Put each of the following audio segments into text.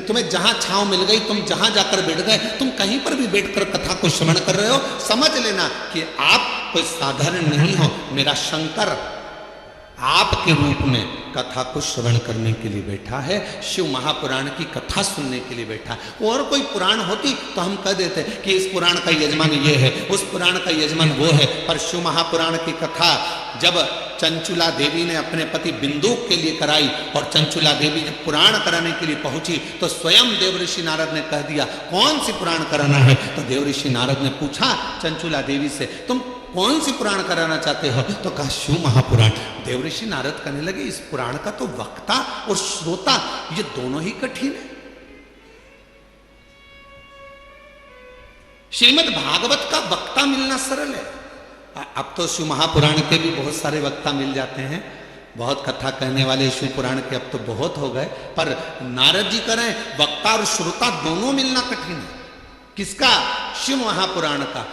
तुम्हें जहां छांव मिल गई, तुम जहां जाकर बैठ गए, तुम कहीं पर भी बैठकर कथा को श्रवण कर रहे हो, समझ लेना कि आप कोई साधारण नहीं हो। मेरा शंकर आपके रूप में कथा को श्रवण करने के लिए बैठा है, शिव महापुराण की कथा सुनने के लिए बैठा है। और कोई पुराण होती तो हम कह देते कि इस पुराण का यजमान ये है, उस पुराण का यजमान वो है। पर शिव महापुराण की कथा जब चंचुला देवी ने अपने पति बिंदुक के लिए कराई और चंचुला देवी जब पुराण कराने के लिए पहुंची तो स्वयं देवऋषि नारद ने कह दिया कौन सी पुराण कराना है। तो देवऋषि नारद ने पूछा चंचुला देवी से, तुम कौन सी पुराण कराना चाहते हो? तो कहा शिव महापुराण। देवऋषि नारद कहने लगे इस पुराण का तो वक्ता और श्रोता ये दोनों ही कठिन है। श्रीमद् भागवत का वक्ता मिलना सरल है। अब तो शिव महापुराण के भी बहुत सारे वक्ता मिल जाते हैं, बहुत कथा कहने वाले शिव पुराण के अब तो बहुत हो गए। पर नारद जी कह रहे हैं वक्ता और श्रोता दोनों मिलना कठिन है। किसका? शिव महापुराण का।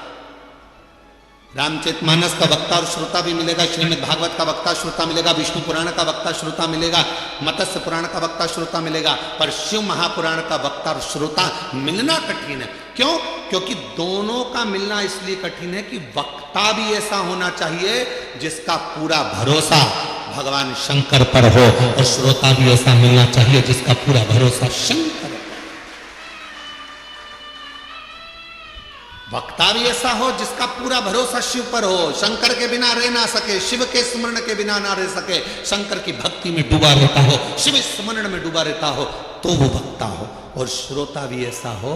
रामचरितमानस का वक्ता और श्रोता भी मिलेगा, श्रीमद् भागवत का वक्ता श्रोता मिलेगा, विष्णु पुराण का वक्ता श्रोता मिलेगा, मत्स्य पुराण का वक्ता श्रोता मिलेगा। पर शिव महापुराण का वक्ता और श्रोता मिलना कठिन है। क्यों? क्योंकि दोनों का मिलना इसलिए कठिन है कि वक्ता भी ऐसा होना चाहिए जिसका पूरा भरोसा भगवान शंकर पर हो, और श्रोता भी ऐसा मिलना चाहिए जिसका पूरा भरोसा शंकर। वक्ता भी ऐसा हो जिसका पूरा भरोसा शिव पर हो, शंकर के बिना रह ना सके, शिव के स्मरण के बिना ना रह सके, शंकर की भक्ति में डूबा रहता हो, शिव स्मरण में डूबा रहता हो, तो वो वक्ता हो। और श्रोता भी ऐसा हो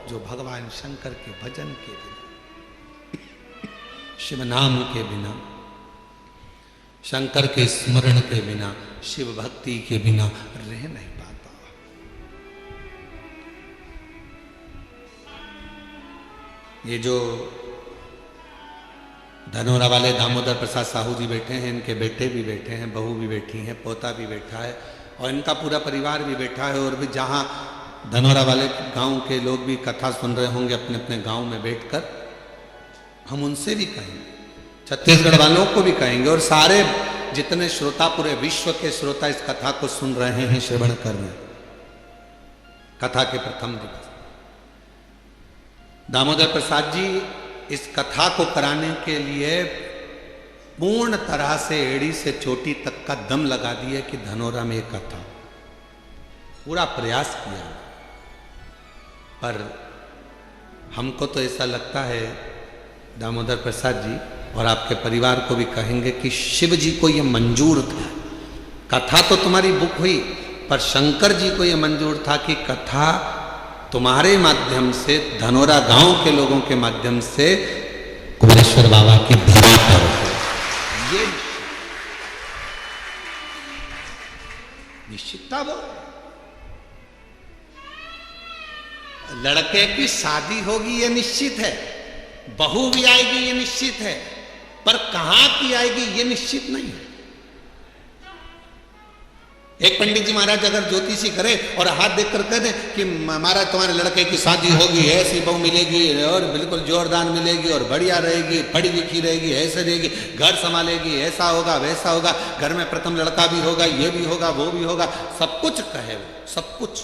जो भगवान शंकर के भजन के बिना, शिव नाम के बिना, शंकर के स्मरण के बिना, शिव भक्ति के बिना रह नहीं पाता। ये जो धनोरा वाले दामोदर प्रसाद साहू जी बैठे हैं, इनके बेटे भी बैठे हैं, बहू भी बैठी हैं, पोता भी बैठा है और इनका पूरा परिवार भी बैठा है। और भी जहाँ धनोरा वाले गांव के लोग भी कथा सुन रहे होंगे अपने अपने गांव में बैठकर, हम उनसे भी कहेंगे, छत्तीसगढ़ वालों को भी कहेंगे, और सारे जितने श्रोता, पूरे विश्व के श्रोता इस कथा को सुन रहे हैं, श्रवण कर रहे हैं। कथा के प्रथम दिवस दामोदर प्रसाद जी इस कथा को कराने के लिए पूर्ण तरह से एड़ी से चोटी तक का दम लगा दिए कि धनोरा में एक कथा, पूरा प्रयास किया। पर हमको तो ऐसा लगता है दामोदर प्रसाद जी और आपके परिवार को भी कहेंगे कि शिव जी को यह मंजूर था। कथा तो तुम्हारी बुक हुई, पर शंकर जी को यह मंजूर था कि कथा तुम्हारे माध्यम से, धनोरा गांव के लोगों के माध्यम से कुबेरेश्वर बाबा की धरा पर ये निश्चितता। वो लड़के की शादी होगी ये निश्चित है, बहू भी आएगी ये निश्चित है, पर कहां की आएगी ये निश्चित नहीं है। एक पंडित जी महाराज अगर ज्योतिषी करे और हाथ देखकर कह दे कि महाराज तुम्हारे लड़के की शादी होगी, ऐसी बहू मिलेगी और बिल्कुल जोरदार मिलेगी और बढ़िया रहेगी, पढ़ी लिखी रहेगी, ऐसे रहेगी, घर संभालेगी, ऐसा होगा वैसा होगा, घर में प्रथम लड़का भी होगा, ये भी होगा वो भी होगा, सब कुछ कहे वो, सब कुछ।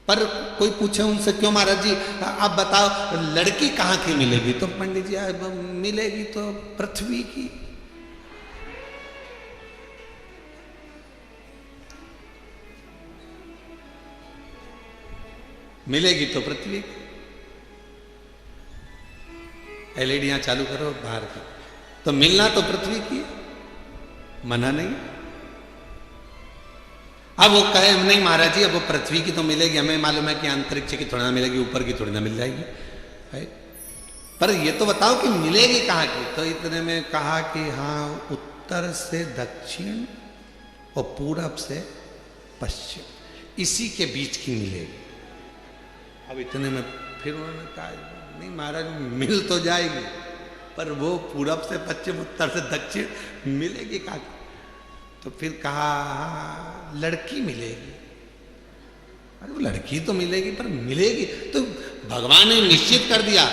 पर कोई पूछे उनसे क्यों महाराज जी आप बताओ लड़की कहाँ की मिलेगी? तो पंडित जी मिलेगी तो पृथ्वी की। मिलेगी तो पृथ्वी। एलईडियां चालू करो बाहर की, तो मिलना तो पृथ्वी की, मना नहीं। अब वो कहे नहीं महाराज जी अब वो पृथ्वी की तो मिलेगी, हमें मालूम है कि अंतरिक्ष की थोड़ी ना मिलेगी, ऊपर की थोड़ी ना मिल जाएगी, है? पर ये तो बताओ कि मिलेगी कहाँ की? तो इतने में कहा कि हाँ उत्तर से दक्षिण और पूरब से पश्चिम, इसी के बीच की मिलेगी। अब इतने में फिर उन्होंने कहा नहीं महाराज मिल तो जाएगी, पर वो पूरब से पश्चिम उत्तर से दक्षिण मिलेगी कहाँ? तो फिर कहा लड़की मिलेगी। अरे वो लड़की तो मिलेगी पर मिलेगी तो भगवान ने निश्चित कर दिया,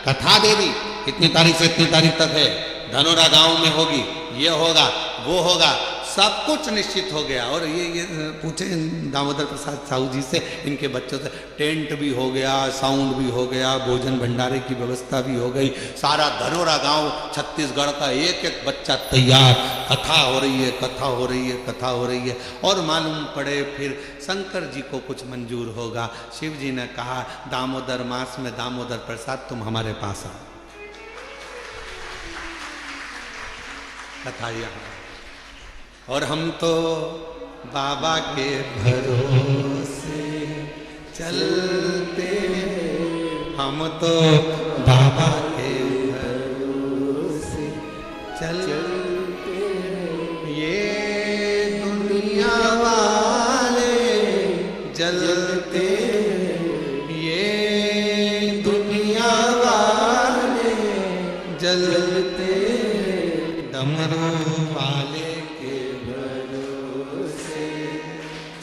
कथा दे दी, इतनी तारीख से इतनी तारीख तक है, धनोरा गांव में होगी, ये होगा वो होगा, सब कुछ निश्चित हो गया। और ये पूछे दामोदर प्रसाद साहू जी से, इनके बच्चों से, टेंट भी हो गया, साउंड भी हो गया, भोजन भंडारे की व्यवस्था भी हो गई, सारा धनोरा गांव छत्तीसगढ़ का एक एक बच्चा तैयार, कथा हो रही है, कथा हो रही है, कथा हो रही है। और मालूम पड़े फिर शंकर जी को कुछ मंजूर होगा। शिव जी ने कहा, दामोदर मास में दामोदर प्रसाद तुम हमारे पास आओ। कथा यहाँ, और हम तो बाबा के भरोसे चलते, हम तो बाबा के भरोसे चलते, ये दुनिया वाले जलते, ये दुनिया वाले जलते, डमरू वाले के भरोसे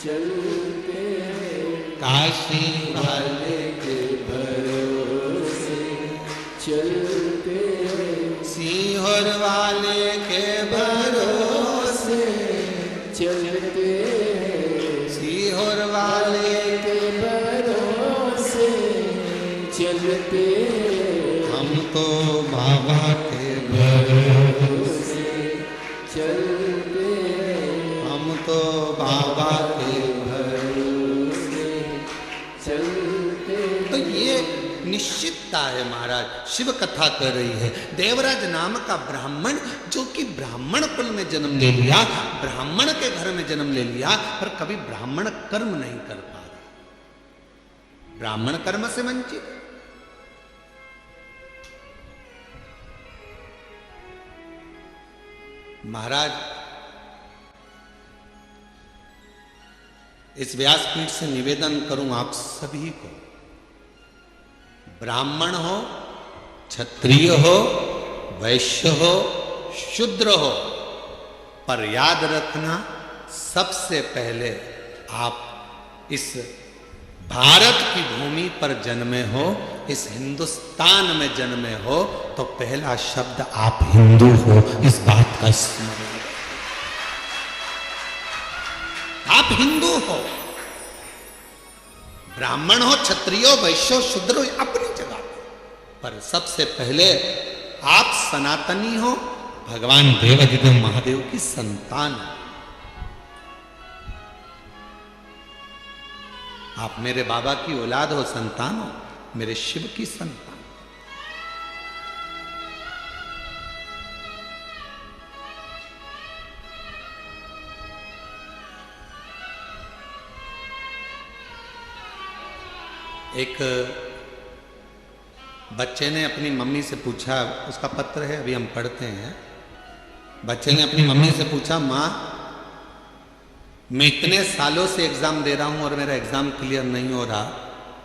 चलते, काशी वाले के भरोसे चलते, सीहोर वाले के भरोसे चलते, सीहोर वाले के भरोसे चलते, हम तो बाबा के भरोसे चलते, हम तो बाबा के भरोसे चलते। तो ये निश्चितता है महाराज। शिव कथा कर रही है। देवराज नाम का ब्राह्मण, जो कि ब्राह्मण कुल में जन्म ले लिया, ब्राह्मण के घर में जन्म ले लिया, पर कभी ब्राह्मण कर्म नहीं कर पा रहा, ब्राह्मण कर्म से वंचित। महाराज, इस व्यासपीठ से निवेदन करूं आप सभी को, ब्राह्मण हो, क्षत्रिय हो, वैश्य हो, शूद्र हो, पर याद रखना, सबसे पहले आप इस भारत की भूमि पर जन्मे हो, इस हिंदुस्तान में जन्मे हो, तो पहला शब्द आप हिंदू हो, इस बात का स्मरण। आप हिंदू हो, ब्राह्मण हो, क्षत्रिय हो, वैश्य हो, शूद्र हो, अपनी जगह, पर सबसे पहले आप सनातनी हो, भगवान देवाधिदेव महादेव की संतान हो। आप मेरे बाबा की औलाद हो, संतान हो, मेरे शिव की संतान। एक बच्चे ने अपनी मम्मी से पूछा, उसका पत्र है, अभी हम पढ़ते हैं। बच्चे ने अपनी मम्मी से पूछा, माँ मैं इतने सालों से एग्जाम दे रहा हूं और मेरा एग्जाम क्लियर नहीं हो रहा,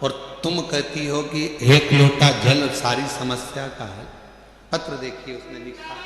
और तुम कहती हो कि एक लोटा जल सारी समस्या का हल। पत्र देखिए, उसने लिखा,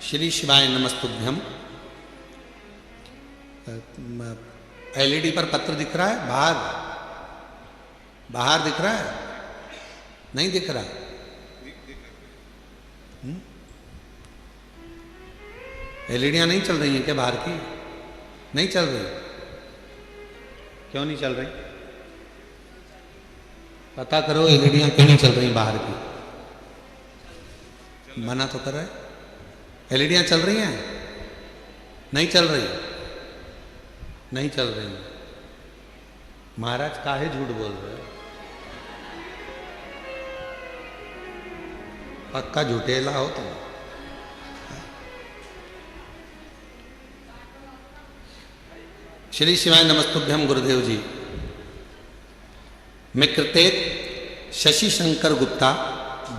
श्री शिवाय नमस्तुभ्यम। एलईडी पर पत्र दिख रहा है? बाहर बाहर दिख रहा है? नहीं दिख रहा? एलईडियां नहीं चल रही हैं क्या बाहर की? नहीं चल रही? क्यों नहीं चल रही? पता करो एलईडियां क्यों नहीं चल रही बाहर की। मना तो कर रहा है। एलईडियां चल रही हैं? नहीं चल रही? नहीं चल रही। महाराज काहे झूठ बोल रहे हो? पक्का झूठेला हो तुम। श्री शिवाय नमस्तुभ्यम गुरुदेव जी। मैं कृतेक शशि शंकर गुप्ता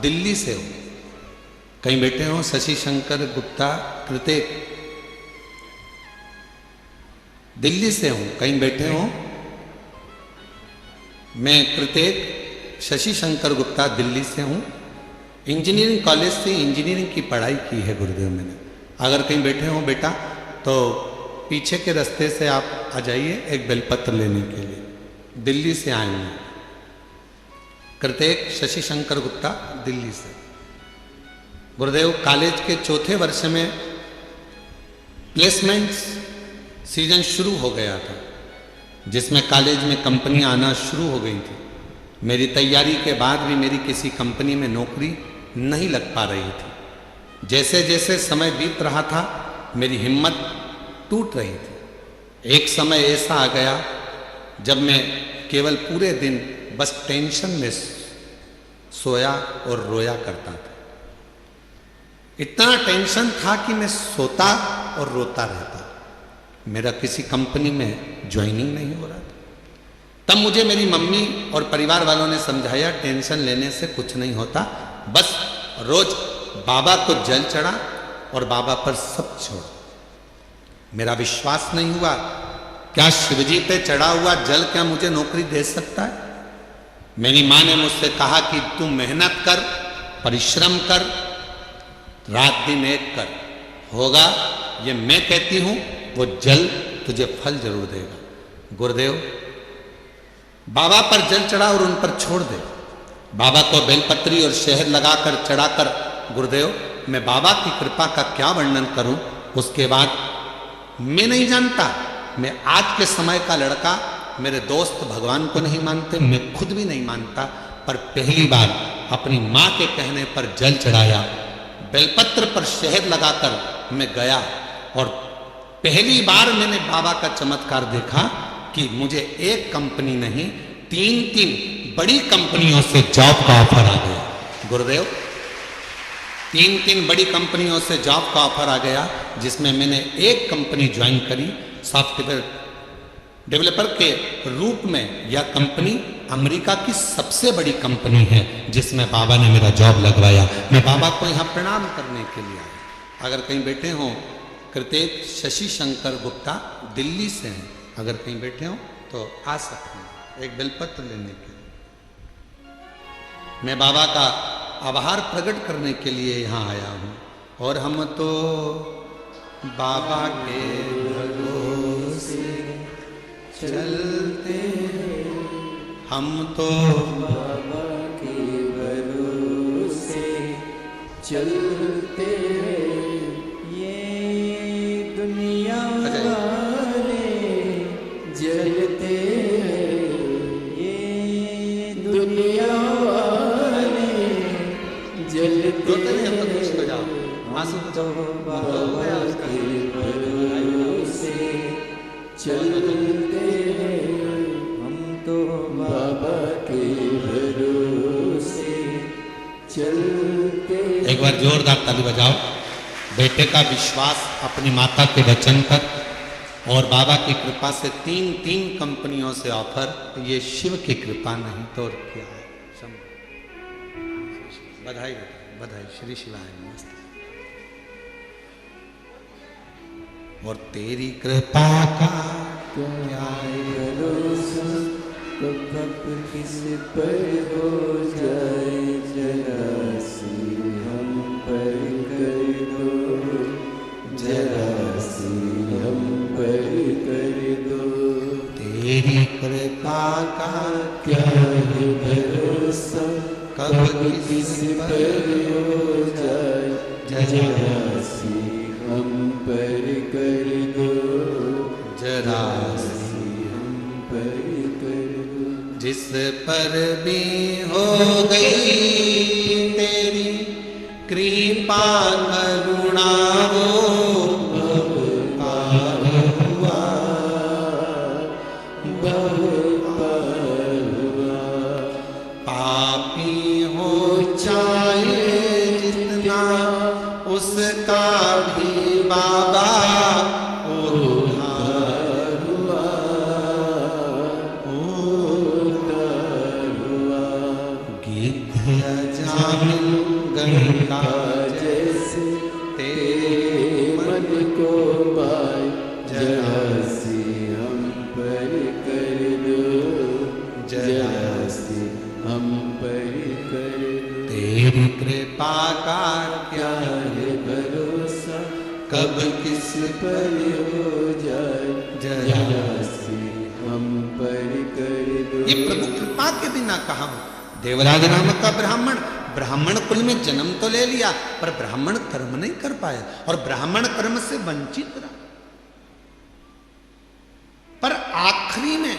दिल्ली से हूं। कहीं बैठे हो? शशि शंकर गुप्ता कृतेक दिल्ली से हूं। कहीं बैठे हो? मैं कृतेक शशि शंकर गुप्ता, दिल्ली से हूँ। इंजीनियरिंग कॉलेज से इंजीनियरिंग की पढ़ाई की है गुरुदेव मैंने। अगर कहीं बैठे हो बेटा तो पीछे के रास्ते से आप आ जाइए एक बेलपत्र लेने के लिए। दिल्ली से आए हैं, कृतेक शशि शंकर गुप्ता, दिल्ली से। गुरुदेव कॉलेज के चौथे वर्ष में प्लेसमेंट्स सीजन शुरू हो गया था, जिसमें कॉलेज में कंपनियां आना शुरू हो गई थी। मेरी तैयारी के बाद भी मेरी किसी कंपनी में नौकरी नहीं लग पा रही थी। जैसे जैसे समय बीत रहा था मेरी हिम्मत टूट रही थी। एक समय ऐसा आ गया जब मैं केवल पूरे दिन बस टेंशन में सोया और रोया करता था। इतना टेंशन था कि मैं सोता और रोता रहता। मेरा किसी कंपनी में ज्वाइनिंग नहीं हो रहा था। तब मुझे मेरी मम्मी और परिवार वालों ने समझाया टेंशन लेने से कुछ नहीं होता, बस रोज बाबा को जल चढ़ा और बाबा पर सब छोड़। मेरा विश्वास नहीं हुआ, क्या शिवजी पे चढ़ा हुआ जल क्या मुझे नौकरी दे सकता है? मेरी माँ ने मुझसे कहा कि तू मेहनत कर, परिश्रम कर, रात दिन एक कर, होगा। ये मैं कहती हूं, वो जल तुझे फल जरूर देगा। गुरुदेव बाबा पर जल चढ़ा और उन पर छोड़ दे। बाबा को बेलपत्री और शहद लगाकर चढ़ाकर, गुरुदेव मैं बाबा की कृपा का क्या वर्णन करूं। उसके बाद मैं नहीं जानता, मैं आज के समय का लड़का, मेरे दोस्त भगवान को नहीं मानते, मैं खुद भी नहीं मानता, पर पहली बार अपनी माँ के कहने पर जल चढ़ाया, बेलपत्र पर शहद लगाकर मैं गया और पहली बार मैंने बाबा का चमत्कार देखा कि मुझे एक कंपनी नहीं, 3 बड़ी कंपनियों से जॉब का ऑफर आ गया। गुरुदेव 3 बड़ी कंपनियों से जॉब का ऑफर आ गया, जिसमें मैंने एक कंपनी ज्वाइन करी सॉफ्टवेयर डेवलपर के रूप में। यह कंपनी अमेरिका की सबसे बड़ी कंपनी है, जिसमें बाबा ने मेरा जॉब लगवाया। मैं बाबा को यहाँ प्रणाम करने के लिए आया। अगर कहीं बैठे हों, कृतेक शशि शंकर गुप्ता, दिल्ली से हैं, अगर कहीं बैठे हो तो आ सकते हैं एक बेलपत्र लेने के लिए। मैं बाबा का आभार प्रकट करने के लिए यहाँ आया हूँ। और हम तो बाबा के भरोसे चलते हैं, हम तो बाबा के भरोसे चलते हैं। ये दुनिया वाले जलते हैं, ये दुनिया वाले जलते हैं। तो बाबा के भरोसे चलते हैं, हम तो बाबा के भरोसे चलते। एक बार जोरदार ताली बजाओ। बेटे का विश्वास अपनी माता के वचन पर और बाबा की कृपा से 3 कंपनियों से ऑफर, ये शिव की कृपा नहीं तो और क्या है। बधाई बधाई, श्री शिवाय नमस्ते। और तेरी कृपा का क्या भरोसा, कब किस पर हो जाए, जरा सी हम पर कर दो, जरा सी हम पर कर दो। तेरी कृपा का क्या है भरोसा, कब किस पर हो जाए, जरा सी हम पर कर दो, जरा सी हम पर कर दो। जिस पर भी हो गई तेरी कृपा करुणा, वो पार हुआ, बहुत पार हुआ। पापी हो चाहे जितना, उसका भी बाबा उद्धार हुआ, उद्धार हुआ। गिद्ध जामिन गंगा जैसे तेरे मन को पाए, जरा सी हम पर कर दो, जरा सी हम कब किस पर हो जाए जरा सी हम पर कर दो। ये प्रभु कृपा के बिना कहा हूं। देवराज नाम का ब्राह्मण, ब्राह्मण कुल में जन्म तो ले लिया पर ब्राह्मण कर्म नहीं कर पाया और ब्राह्मण कर्म से वंचित रहा। पर आखिरी में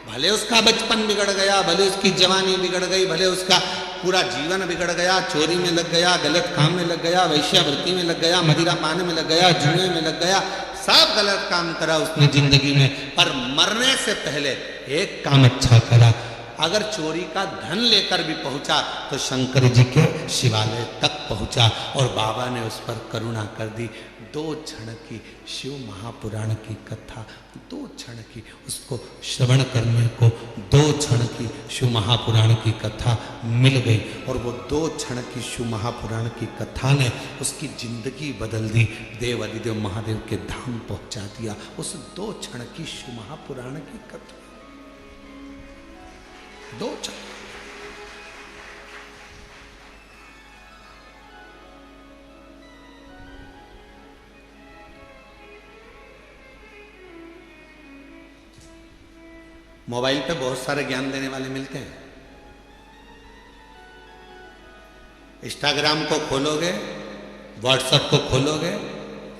भले उसका बचपन बिगड़ गया, भले उसकी जवानी बिगड़ गई, भले उसका पूरा जीवन बिगड़ गया, चोरी में लग गया, गलत काम में लग गया, वैश्यावृत्ति में लग गया, मदिरा पाने में लग गया, जुए में लग गया, सब गलत काम करा उसने जिंदगी में, पर मरने से पहले एक काम अच्छा करा। अगर चोरी का धन लेकर भी पहुंचा तो शंकर जी के शिवालय तक पहुंचा और बाबा ने उस पर करुणा कर दी। 2 क्षण की शिव महापुराण की कथा, 2 क्षण की उसको श्रवण करने को 2 क्षण की शिव महापुराण की कथा मिल गई और वो 2 क्षण की शिव महापुराण की कथा ने उसकी जिंदगी बदल दी, देव अधिदेव महादेव के धाम पहुंचा दिया। उस 2 क्षण की शिव महापुराण की कथा, 2 क्षण। मोबाइल पे बहुत सारे ज्ञान देने वाले मिलते हैं। इंस्टाग्राम को खोलोगे, व्हाट्सएप को खोलोगे,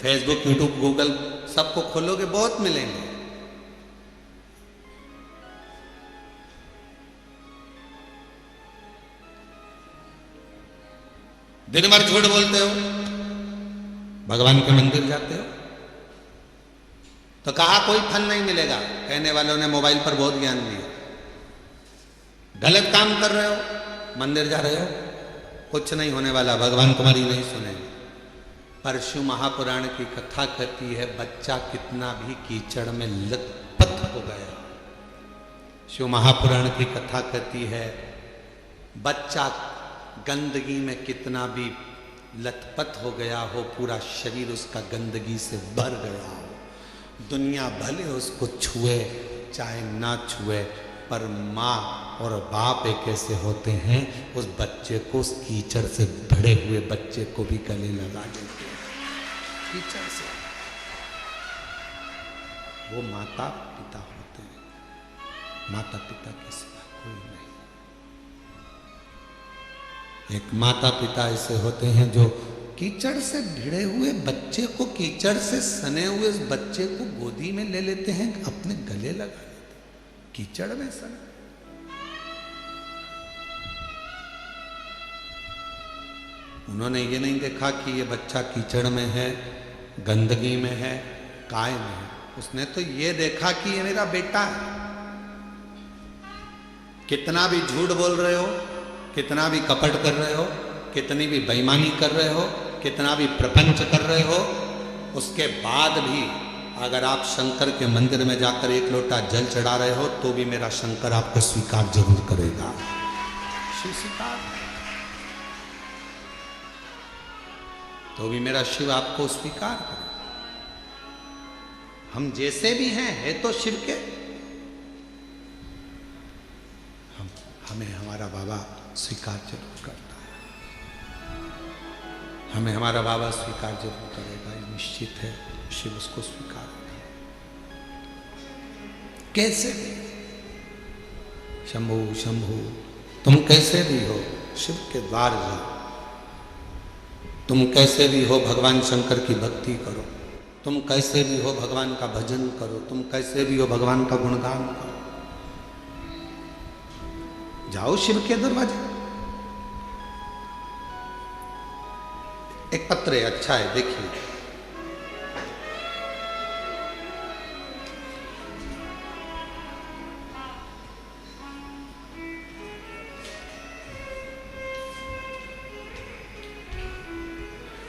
फेसबुक, यूट्यूब, गूगल सबको खोलोगे, बहुत मिलेंगे। दिन भर झूठ बोलते हो, भगवान के मंदिर जाते हो तो कहा कोई फल नहीं मिलेगा, कहने वालों ने मोबाइल पर बहुत ज्ञान दिया। गलत काम कर रहे हो, मंदिर जा रहे हो, कुछ नहीं होने वाला, भगवान तुम्हारी नहीं सुनेंगे। पर शिव महापुराण की कथा कहती है बच्चा कितना भी कीचड़ में लथपथ हो गया। शिव महापुराण की कथा कहती है बच्चा गंदगी में कितना भी लथपथ हो गया हो, पूरा शरीर उसका गंदगी से भर गया हो, दुनिया भले उसको छुए चाहे ना छुए, पर माँ और बाप एक ऐसे होते हैं उस बच्चे को, उस कीचड़ से भरे हुए बच्चे को भी गले लगा देते हैं। कीचड़ से वो माता पिता होते हैं, माता पिता के सिवा कोई नहीं। एक माता पिता ऐसे होते हैं जो कीचड़ से भिड़े हुए बच्चे को, कीचड़ से सने हुए उस बच्चे को गोदी में ले लेते हैं, अपने गले लगा लेते हैं, कीचड़ में सने। उन्होंने ये नहीं देखा कि ये बच्चा कीचड़ में है, गंदगी में है, काय में है, उसने तो ये देखा कि ये मेरा बेटा है। कितना भी झूठ बोल रहे हो, कितना भी कपट कर रहे हो, कितनी भी बेईमानी कर रहे हो, कितना भी प्रपंच कर रहे हो, उसके बाद भी अगर आप शंकर के मंदिर में जाकर 1 लोटा जल चढ़ा रहे हो तो भी मेरा शंकर आपको स्वीकार जरूर करेगा। शिव स्वीकार, तो भी मेरा शिव आपको स्वीकार करे। हम जैसे भी हैं, है तो शिव के, हमें हमारा बाबा स्वीकार जरूर करता है, हमें हमारा बाबा स्वीकार जरूर करेगा, ये निश्चित है। शिव उसको स्वीकार करेगा। कैसे भी शंभु शंभु, तुम कैसे भी हो शिव के द्वार जाओ, तुम कैसे भी हो भगवान शंकर की भक्ति करो, तुम कैसे भी हो भगवान का भजन करो, तुम कैसे भी हो भगवान का गुणगान करो। जाओ शिव के दरवाजे। एक पत्र है, अच्छा है, देखिए।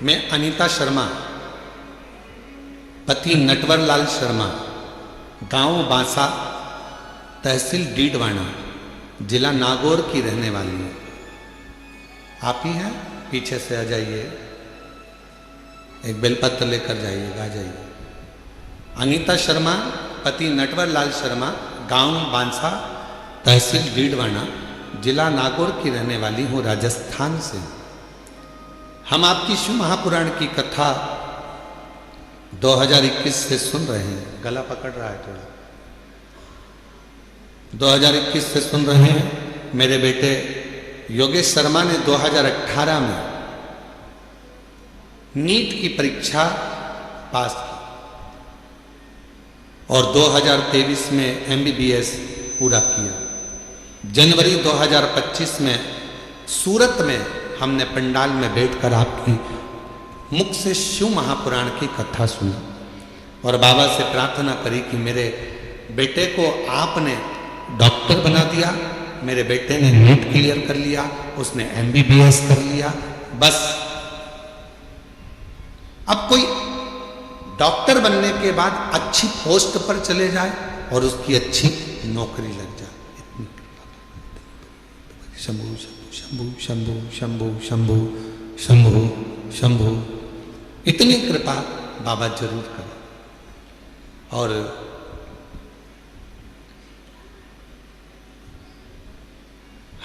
मैं अनीता शर्मा, पति नटवर लाल शर्मा, गांव बांसा, तहसील डीडवाना, जिला नागौर की रहने वाली हूं। आप ही हैं? पीछे से आ जाइए, एक बेलपत्र लेकर जाइएगा, आ जाइए। अनीता शर्मा, पति नटवर लाल शर्मा, गांव बांसा, तहसील डीडवाना, जिला नागौर की रहने वाली हूँ, राजस्थान से। हम आपकी शिव महापुराण की कथा 2021 से सुन रहे हैं, गला पकड़ रहा है थोड़ा। 2021 से सुन रहे हैं। मेरे बेटे योगेश शर्मा ने 2018 में नीट की परीक्षा पास की और 2023 में MBBS पूरा किया। जनवरी 2025 में सूरत में हमने पंडाल में बैठकर आपकी मुख से शिव महापुराण की कथा सुनी और बाबा से प्रार्थना करी कि मेरे बेटे को आपने डॉक्टर बना दिया, मेरे बेटे ने नीट क्लियर कर लिया, उसने MBBS कर लिया, बस अब कोई डॉक्टर बनने के बाद अच्छी पोस्ट पर चले जाए और उसकी अच्छी नौकरी लग जाए। इतनी शंभु शंभु शंभु शंभु शंभु शंभु शंभु, इतनी कृपा बाबा जरूर करें। और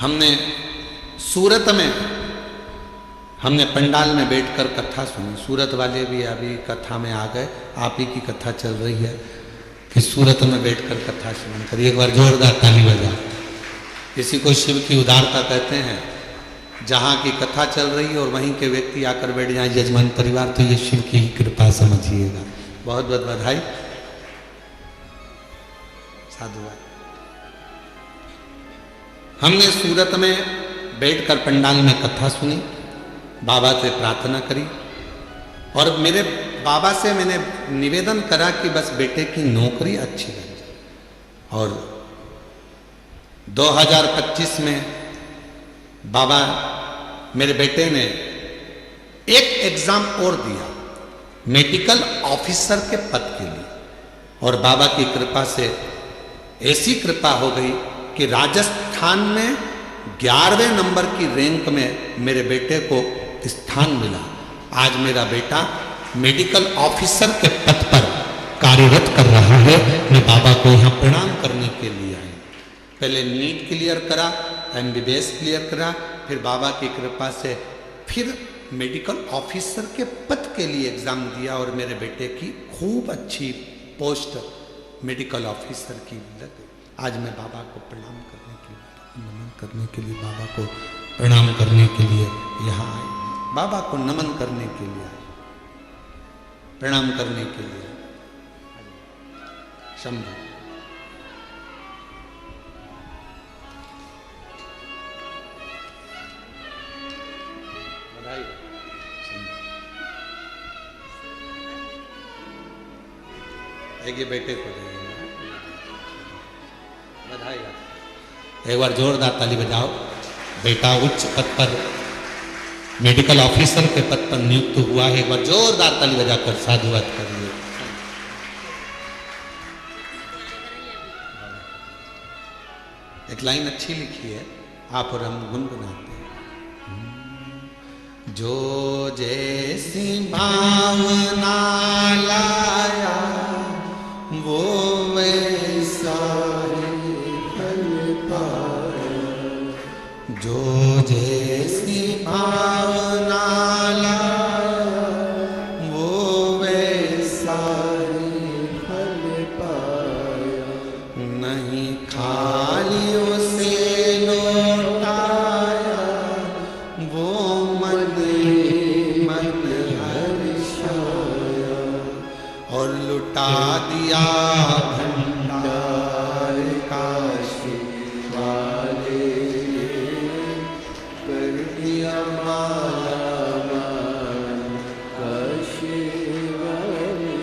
हमने सूरत में हमने पंडाल में बैठकर कथा सुनी। सूरत वाले भी अभी कथा में आ गए, आप ही की कथा चल रही है कि सूरत में बैठकर कथा सुन कर एक बार जोरदार ताली बजा। किसी को शिव की उदारता कहते हैं। जहाँ की कथा चल रही है और वहीं के व्यक्ति आकर बैठ जाए यजमान परिवार, तो ये शिव की ही कृपा समझिएगा। बहुत बहुत बधाई, साधुवाद। हमने सूरत में बैठकर पंडाल में कथा सुनी, बाबा से प्रार्थना करी और मेरे बाबा से मैंने निवेदन करा कि बस बेटे की नौकरी अच्छी लग जाए। और 2025 में बाबा मेरे बेटे ने एक एग्जाम और दिया मेडिकल ऑफिसर के पद के लिए और बाबा की कृपा से ऐसी कृपा हो गई कि राजस्थान में 11वें नंबर की रैंक में मेरे बेटे को स्थान मिला। आज मेरा बेटा मेडिकल ऑफिसर के पद पर कार्यरत कर रहा है। मैं बाबा को यहाँ प्रणाम करने के लिए आया। पहले नीट क्लियर करा, MBBS क्लियर करा, फिर बाबा की कृपा से फिर मेडिकल ऑफिसर के पद के लिए एग्जाम दिया और मेरे बेटे की खूब अच्छी पोस्ट मेडिकल ऑफिसर की लग गई। आज मैं बाबा को प्रणाम करने के लिए, नमन करने के लिए, बाबा को प्रणाम करने के लिए यहाँ आए, बाबा को नमन करने के लिए आए, प्रणाम करने के लिए। शंभु बधाई। एक बेटे को देंगे बधाई। एक बार जोरदार ताली बजाओ। बेटा उच्च पद पर मेडिकल ऑफिसर के पद पर नियुक्त हुआ है। एक बार जोरदार ताली बजाकर साधुवाद करिए। एक लाइन अच्छी लिखी है, आप और हम गुनगुनाते हैं। जो जैसी भावना लाया वो वैसा फल पाया। जो जैसी भावना लाया वो वैसा फल पाया। नहीं खाली उसे लौटाया वो मन मन हर्षाया। और लुटा दिया भंडार काशी वाले, कर दिया माला माल काशी वाले।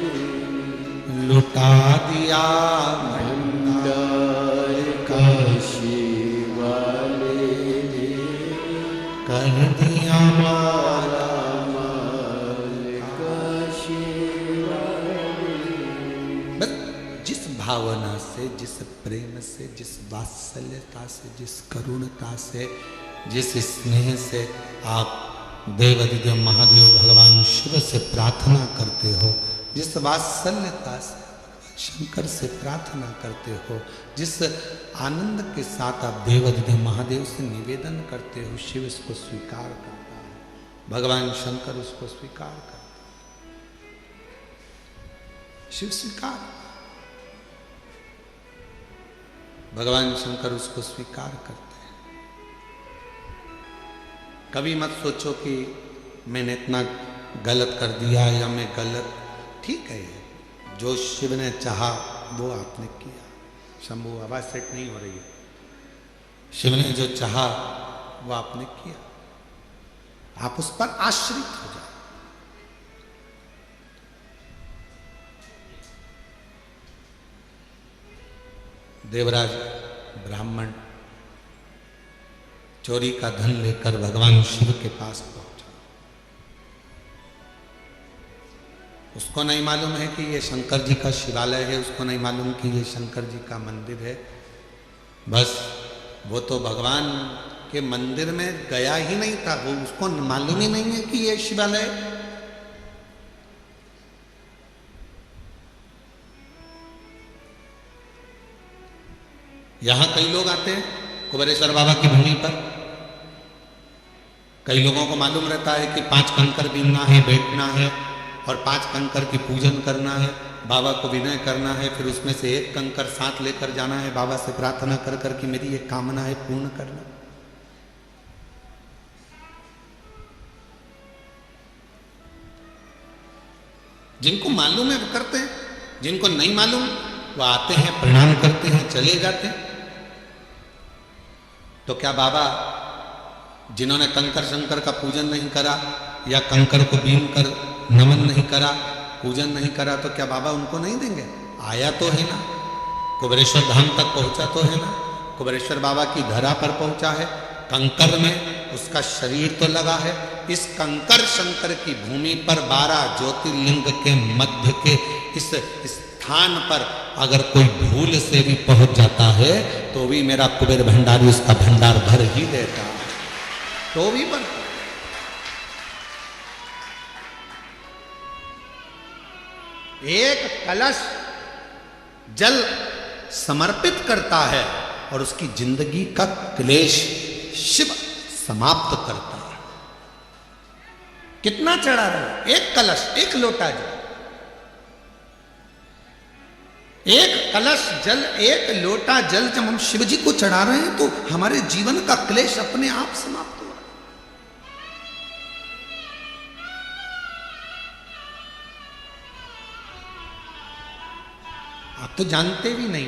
लुटा दिया भंडार काशी वाले, कर दिया माला माल काशी वाले। बस जिस भावना से, जिस प्रेम से, जिस वात्सल्यता से, जिस करुणता से, जिस स्नेह से आप देवाधिदेव महादेव भगवान शिव से प्रार्थना करते हो, जिस वात्सल्यता से शंकर से प्रार्थना करते हो, जिस आनंद के साथ आप देवाधिदेव महादेव से निवेदन करते हो, शिव इसको स्वीकार करता है, भगवान शंकर उसको स्वीकार करता है। शिव स्वीकार, भगवान शंकर उसको स्वीकार करते हैं। कभी मत सोचो कि मैंने इतना गलत कर दिया या मैं गलत, ठीक है, जो शिव ने चाहा वो आपने किया। शंभू आवाज सेट नहीं हो रही है। शिव ने जो चाहा वो आपने किया, आप उस पर आश्रित हो जाए। देवराज ब्राह्मण चोरी का धन लेकर भगवान शिव के पास पहुंचा। उसको नहीं मालूम है कि ये शंकर जी का शिवालय है, उसको नहीं मालूम कि ये शंकर जी का मंदिर है। बस वो तो भगवान के मंदिर में गया ही नहीं था, वो उसको मालूम ही नहीं है कि ये शिवालय। यहां कई लोग आते हैं कुबेरेश्वर बाबा की भूमि पर। कई लोगों को मालूम रहता है कि 5 कंकर बीनना है, बैठना है और 5 कंकर की पूजन करना है, बाबा को विनय करना है, फिर उसमें से 1 कंकर साथ लेकर जाना है, बाबा से प्रार्थना कर कर कि मेरी ये कामना है पूर्ण करना। जिनको मालूम है वो करते हैं, जिनको नहीं मालूम वो आते हैं, प्रणाम करते हैं, चले जाते हैं। तो क्या बाबा जिन्होंने कंकर शंकर का पूजन नहीं करा या कंकर को बीन कर नमन नहीं करा, पूजन नहीं करा, तो क्या बाबा उनको नहीं देंगे? आया तो है ना, कुबेरेश्वर धाम तक पहुंचा तो है ना, कुबेरेश्वर बाबा की धरा पर पहुंचा है, कंकर में उसका शरीर तो लगा है। इस कंकर शंकर की भूमि पर 12 ज्योतिर्लिंग के मध्य के इस स्थान पर अगर कोई भूल से भी पहुंच जाता है तो भी मेरा कुबेर भंडारी उसका भंडार भर ही देता है, तो भी भर। एक कलश जल समर्पित करता है और उसकी जिंदगी का क्लेश शिव समाप्त करता है। कितना चढ़ा रहे? एक कलश, एक लोटा जल, एक कलश जल, एक लोटा जल जब हम शिव जी को चढ़ा रहे हैं तो हमारे जीवन का क्लेश अपने आप समाप्त हो रहा है। आप तो जानते भी नहीं,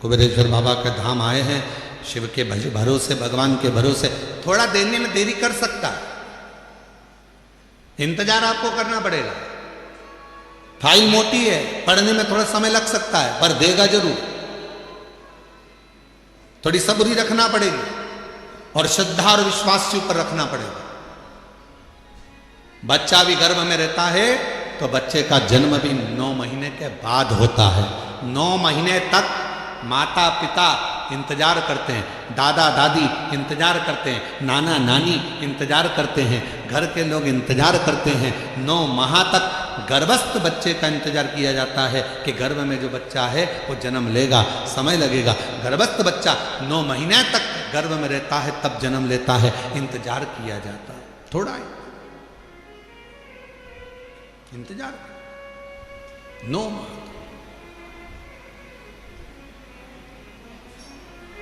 कुबेरेश्वर बाबा के धाम आए हैं, शिव के भरोसे, भगवान के भरोसे। थोड़ा देने में देरी कर सकता है, इंतजार आपको करना पड़ेगा। फाइल मोटी है, पढ़ने में थोड़ा समय लग सकता है, पर देगा जरूर। थोड़ी सब्री रखना पड़ेगी और श्रद्धा और विश्वास के ऊपर रखना पड़ेगा। बच्चा भी गर्भ में रहता है तो बच्चे का जन्म भी 9 महीने के बाद होता है। 9 महीने तक माता पिता इंतजार करते हैं, दादा दादी इंतजार करते हैं, नाना नानी इंतजार करते हैं, घर के लोग इंतजार करते हैं। 9 माह तक गर्भस्थ बच्चे का इंतजार किया जाता है कि गर्भ में जो बच्चा है वो जन्म लेगा, समय लगेगा। गर्भस्थ बच्चा 9 महीने तक गर्भ में रहता है, तब जन्म लेता है, इंतजार किया जाता है। थोड़ा है इंतजार, 9 माह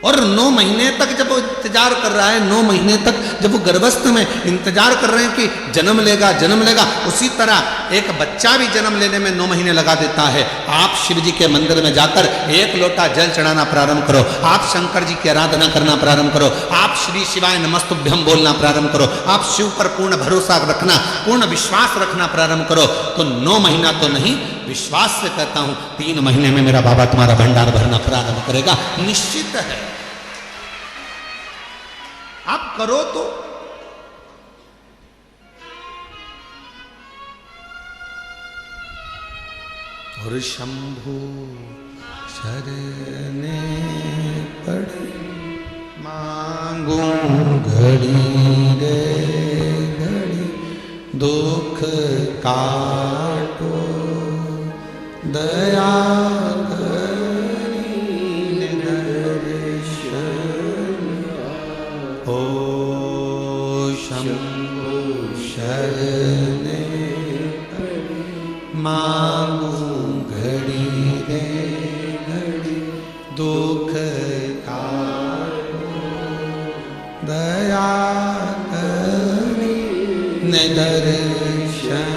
और 9 महीने तक जब वो इंतजार कर रहा है, 9 महीने तक जब वो गर्भस्थ में इंतजार कर रहे हैं कि जन्म लेगा, जन्म लेगा, उसी तरह एक बच्चा भी जन्म लेने में 9 महीने लगा देता है। आप शिव जी के मंदिर में जाकर 1 लोटा जल चढ़ाना प्रारंभ करो, आप शंकर जी की आराधना करना प्रारंभ करो, आप श्री शिवाय नमस्तुभ्यम बोलना प्रारंभ करो, आप शिव पर पूर्ण भरोसा रखना, पूर्ण विश्वास रखना प्रारंभ करो, तो 9 महीना तो नहीं, विश्वास से कहता हूं 3 महीने में मेरा बाबा तुम्हारा भंडार भरना प्रारंभ करेगा, निश्चित है। आप करो तो। और शंभु शरणे पड़े मांगू घड़ी रे घड़ी, दुख काटो दया शरणे मांगू घड़ी रे घड़ी दुख दया दर्शन।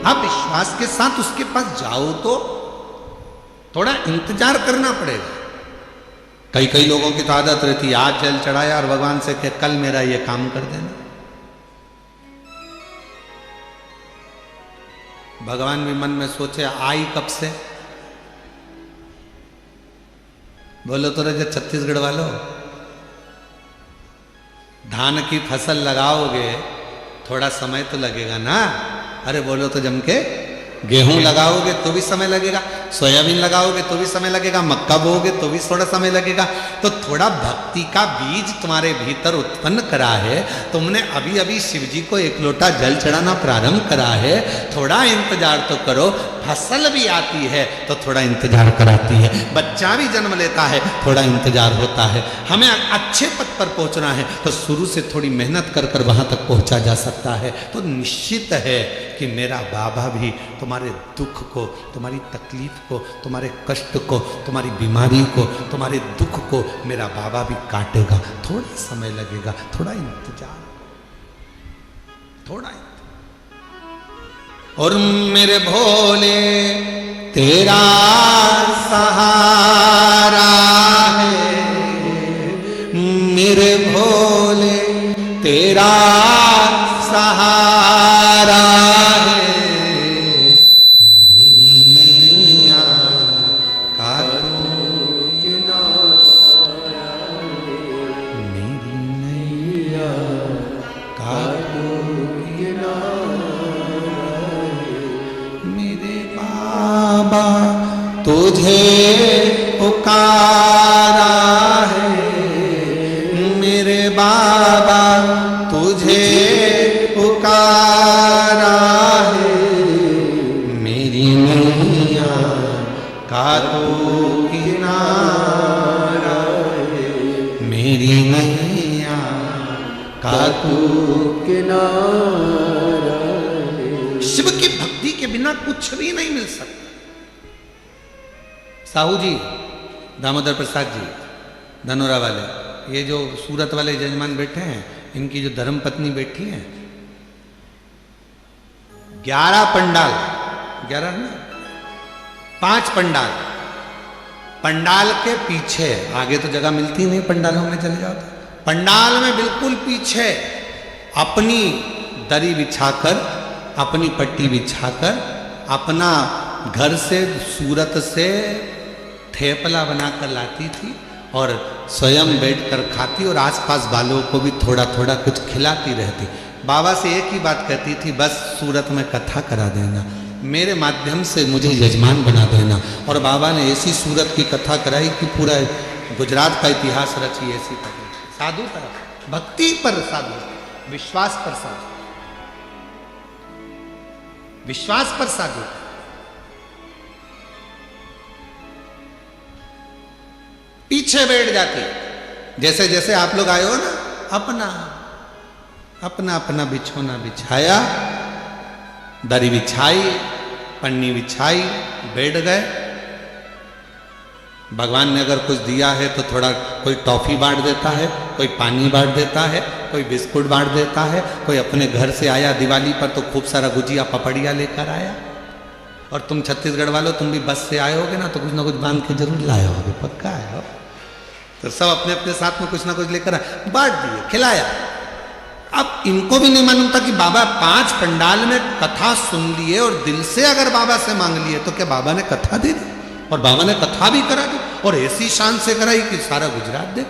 आप विश्वास के साथ उसके पास जाओ तो थोड़ा इंतजार करना पड़ेगा। कई लोगों की तो आदत रहती है आज जल चढ़ाया और भगवान से कहे कल मेरा ये काम कर देना। भगवान भी मन में सोचे आई कब से। बोलो तो रहे छत्तीसगढ़ वालों, धान की फसल लगाओगे थोड़ा समय तो लगेगा ना। अरे बोलो तो जम के गेहूं लगाओगे तो भी समय लगेगा, सोयाबीन लगाओगे तो भी समय लगेगा, मक्का बोओगे तो भी थोड़ा समय लगेगा। तो थोड़ा भक्ति का बीज तुम्हारे भीतर उत्पन्न करा है, तुमने अभी अभी शिव जी को एक लोटा जल चढ़ाना प्रारंभ करा है, थोड़ा इंतजार तो करो। फसल भी आती है तो थोड़ा इंतजार कराती है, बच्चा भी जन्म लेता है थोड़ा इंतजार होता है। हमें अच्छे पद पर पहुंचना है तो शुरू से थोड़ी मेहनत कर कर वहां तक पहुंचा जा सकता है। तो निश्चित है कि मेरा बाबा भी तुम्हारे दुख को, तुम्हारी तकलीफ को, तुम्हारे कष्ट को, तुम्हारी बीमारी को, तुम्हारे दुख को मेरा बाबा भी काटेगा। थोड़ा समय लगेगा, थोड़ा इंतजार, थोड़ा। और मेरे भोले तेरा सहारा है, मेरे भोले तेरा सहारा है, मैया का तू किनारा है, मेरी मैया का तू बाबा तुझे पुकारा है, मेरे बाबा तुझे पुकारा है, मेरी मैया का तू किनारा है, मेरी मैया का तू किनारा है। शिव की भक्ति के बिना कुछ भी नहीं मिल सकता। साहू जी, दामोदर प्रसाद जी, धनोरा वाले, ये जो सूरत वाले जजमान बैठे हैं, इनकी जो धर्म पत्नी बैठी हैं, 11 पंडाल, 11 ना 5 पंडाल, पंडाल के पीछे, आगे तो जगह मिलती नहीं पंडालों में चले जाओ तो, पंडाल में बिल्कुल पीछे अपनी दरी बिछाकर, अपनी पट्टी बिछाकर, अपना घर से सूरत से थेपला बनाकर लाती थी और स्वयं बैठकर खाती और आसपास वालों को भी थोड़ा थोड़ा कुछ खिलाती रहती। बाबा से एक ही बात कहती थी, बस सूरत में कथा करा देना, मेरे माध्यम से मुझे यजमान बना देना। और बाबा ने ऐसी सूरत की कथा कराई कि पूरा गुजरात का इतिहास रची। ऐसी साधु पर भक्ति पर साधु, विश्वास पर साधु, विश्वास पर साधु। पीछे बैठ जाती, जैसे जैसे आप लोग आए हो ना, अपना अपना अपना बिछोना बिछाया, दरी बिछाई, पन्नी बिछाई, बैठ गए। भगवान ने अगर कुछ दिया है तो थोड़ा कोई टॉफी बांट देता है, कोई पानी बांट देता है, कोई बिस्कुट बांट देता है, कोई अपने घर से आया दिवाली पर तो खूब सारा गुजिया पपड़िया लेकर आया। और तुम छत्तीसगढ़ वालों, तुम भी बस से आए होगे ना, तो कुछ ना कुछ बांध के जरूर लाए होगे, पक्का आए हो। तो सब अपने अपने साथ में कुछ ना कुछ लेकर बांट दिए, खिलाया। अब इनको भी नहीं मालूम था कि बाबा 5 पंडाल में कथा सुन लिए और दिल से अगर बाबा से मांग लिए तो क्या बाबा ने कथा दे दी, और बाबा ने कथा भी करा दी, और ऐसी शान से कराई कि सारा गुजरात देख,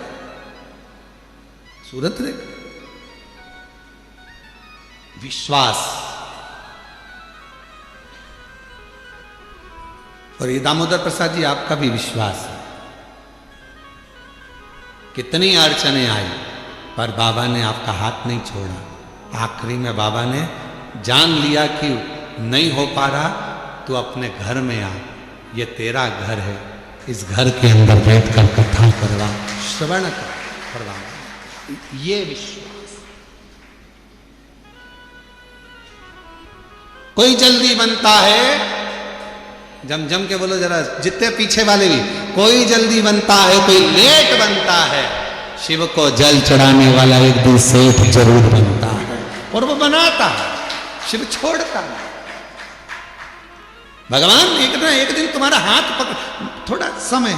सूरत देख। विश्वास। और ये दामोदर प्रसाद जी, आपका भी विश्वास है। कितनी अड़चने आई पर बाबा ने आपका हाथ नहीं छोड़ा। आखिरी में बाबा ने जान लिया कि नहीं हो पा रहा, तो अपने घर में आ, ये तेरा घर है, इस घर के अंदर बैठकर कथा करवा, श्रवण करवा। ये विश्वास। कोई जल्दी बनता है जम जम के बोलो जरा, जितने पीछे वाले भी। कोई जल्दी बनता है, कोई लेट बनता है, शिव को जल चढ़ाने वाला एक दिन सेठ जरूर बनता है। और वो बनाता है, शिव छोड़ता है। भगवान एक दिन तुम्हारा हाथ पकड़, थोड़ा समय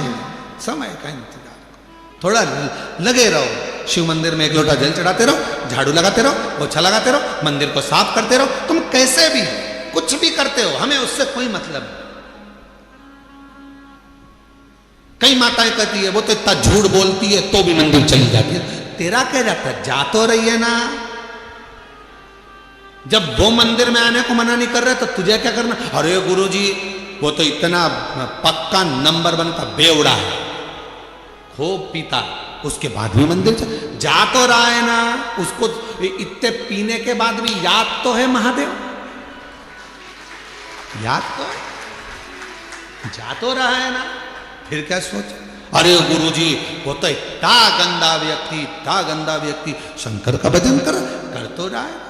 का इंतजार, थोड़ा लगे रहो। शिव मंदिर में एक लोटा जल चढ़ाते रहो, झाड़ू लगाते रहो, पोछा लगाते रहो, मंदिर को साफ करते रहो। तुम कैसे भी कुछ भी करते हो, हमें उससे कोई मतलब नहीं। कई माताएं कहती है वो तो इतना झूठ बोलती है तो भी मंदिर चली जाती है। तेरा क्या जाता है, जा तो रही है ना। जब वो मंदिर में आने को मना नहीं कर रहे तो तुझे क्या करना। अरे गुरुजी वो तो इतना पक्का नंबर 1 का बेवड़ा है, खूब पीता, उसके बाद भी मंदिर जा तो रहा है ना। उसको इतने पीने के बाद भी याद तो है महादेव, याद तो है, जा तो रहा है ना। फिर क्या सोच, अरे गुरुजी वो तो इतना गंदा व्यक्ति शंकर का भजन कर तो रहा है।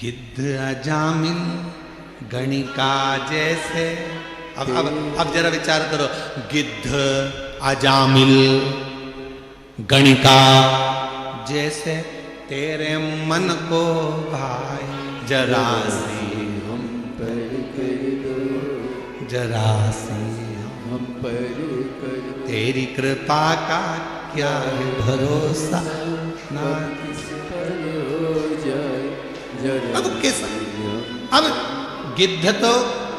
गिद्ध अजामिल गणिका जैसे, अब जरा विचार करो, गिद्ध अजामिल गणिका जैसे तेरे मन को भाई जरा सी हम पर कर दो, जरा सी हम पर कर दो। तेरी कृपा का क्या है भरोसा ना किस पर हो जाए जरा। अब कैसा, अब गिद्ध तो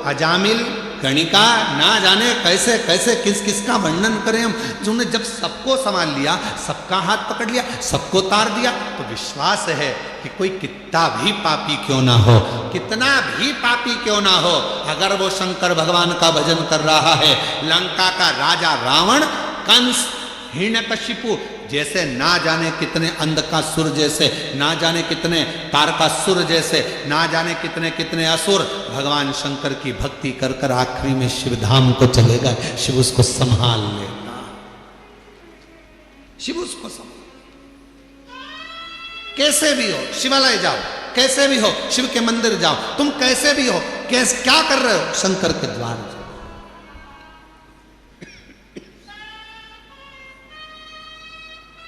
अजामिल गणिका, ना जाने कैसे कैसे किस किस का वर्णन करें हम। जिन्होंने जब सबको संभाल लिया, सबका हाथ पकड़ लिया, सबको तार दिया, तो विश्वास है कि कोई कितना भी पापी क्यों ना हो, कितना भी पापी क्यों ना हो, अगर वो शंकर भगवान का भजन कर रहा है। लंका का राजा रावण, कंस, हिरण्यकशिपु जैसे ना जाने कितने अंधकासुर जैसे, ना जाने कितने तारकासुर जैसे, ना जाने कितने कितने असुर भगवान शंकर की भक्ति कर कर आखिरी में शिव धाम को चले गए। शिव उसको संभाल लेगा, शिव उसको संभाल। कैसे भी हो शिवालय जाओ, कैसे भी हो शिव के मंदिर जाओ, तुम कैसे भी हो, क्या कर रहे हो, शंकर के द्वार जाओ।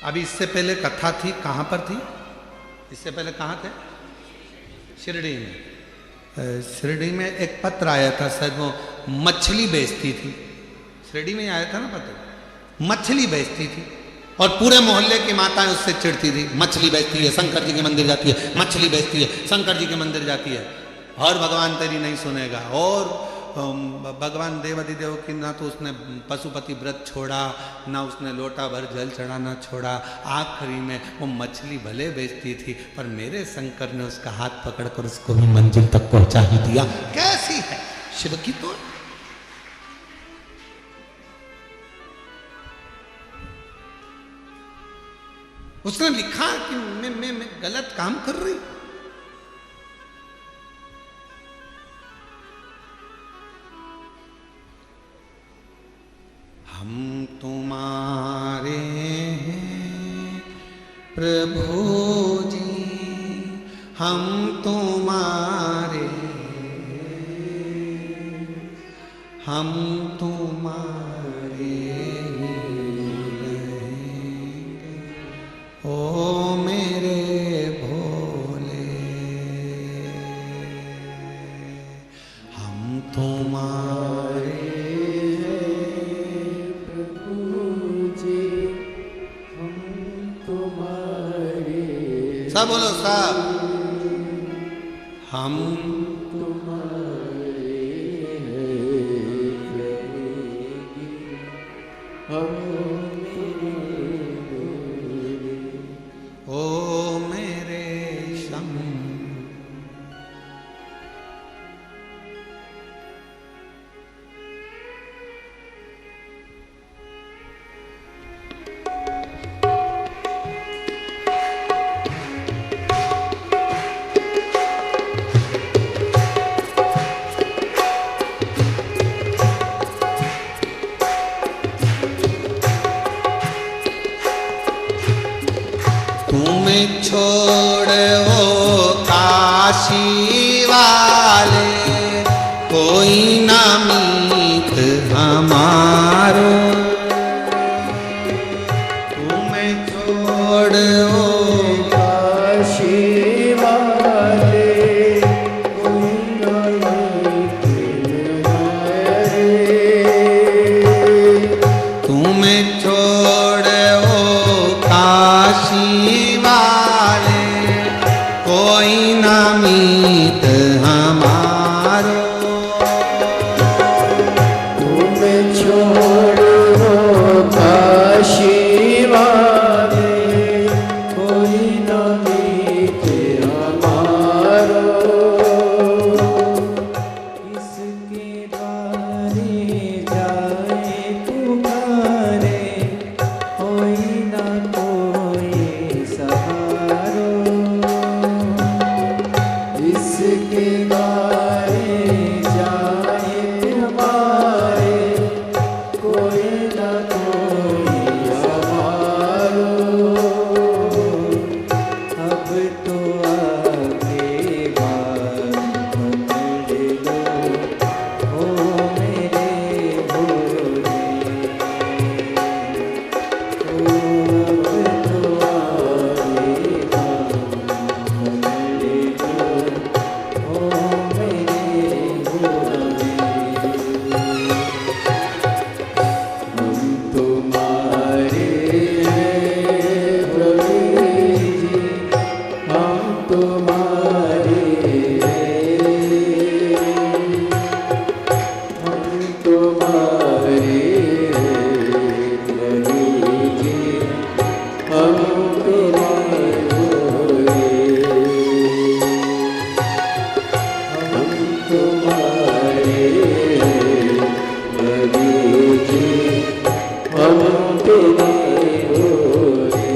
अभी इससे पहले कथा थी, कहां पर थी, इससे पहले कहां थे, शिरडी में। शिरडी में एक पत्र आया था, शायद वो मछली बेचती थी, शिरडी में आया था ना पत्र, मछली बेचती थी और पूरे मोहल्ले की माताएं उससे चिढ़ती थी। मछली बेचती है, शंकर जी के मंदिर जाती है, मछली बेचती है, शंकर जी के मंदिर जाती है, और भगवान तेरी नहीं सुनेगा। और भगवान देवादिदेव की ना तो उसने पशुपति व्रत छोड़ा, ना उसने लोटा भर जल चढ़ाना छोड़ा। आखिरी में वो मछली भले बेचती थी, पर मेरे शंकर ने उसका हाथ पकड़कर उसको भी मंजिल तक पहुंचा ही दिया। कैसी है शिव की तो। उसने लिखा कि मैं गलत काम कर रही। हम तुम्हारे हैं प्रभु जी, हम तुम्हारे, हम तुम्हारे रहेंगे, ओ मेरे भोले, हम तुम्हारे सब बोलो सब, हम तुम्हारे हैं हम ओ मेरे शम। तुम्हें छोड़ वो काशी वाला मीत हमारो। तुम छोड़ो काशी वाले, कोई न मीत हमारो। किसके द्वारे जाए पुकारे, कोई न कोई सहारो। इसके द्वारे जाए हमारे, कोई न कोई हमारो। अब तो आगे बात पकड़ लो, ओ मेरे भोले। ओ अब तो आगे बात पकड़ लो, ओ मेरे भोले। हम तुम्हारे हैं प्रभु जी, हम तुम्हारे हैं, हम तुम्हारे हैं प्रभु जी, हम तुम्हारे भोले। हम तुम्हारे प्रभु जी, हम तुम्हारे भोले।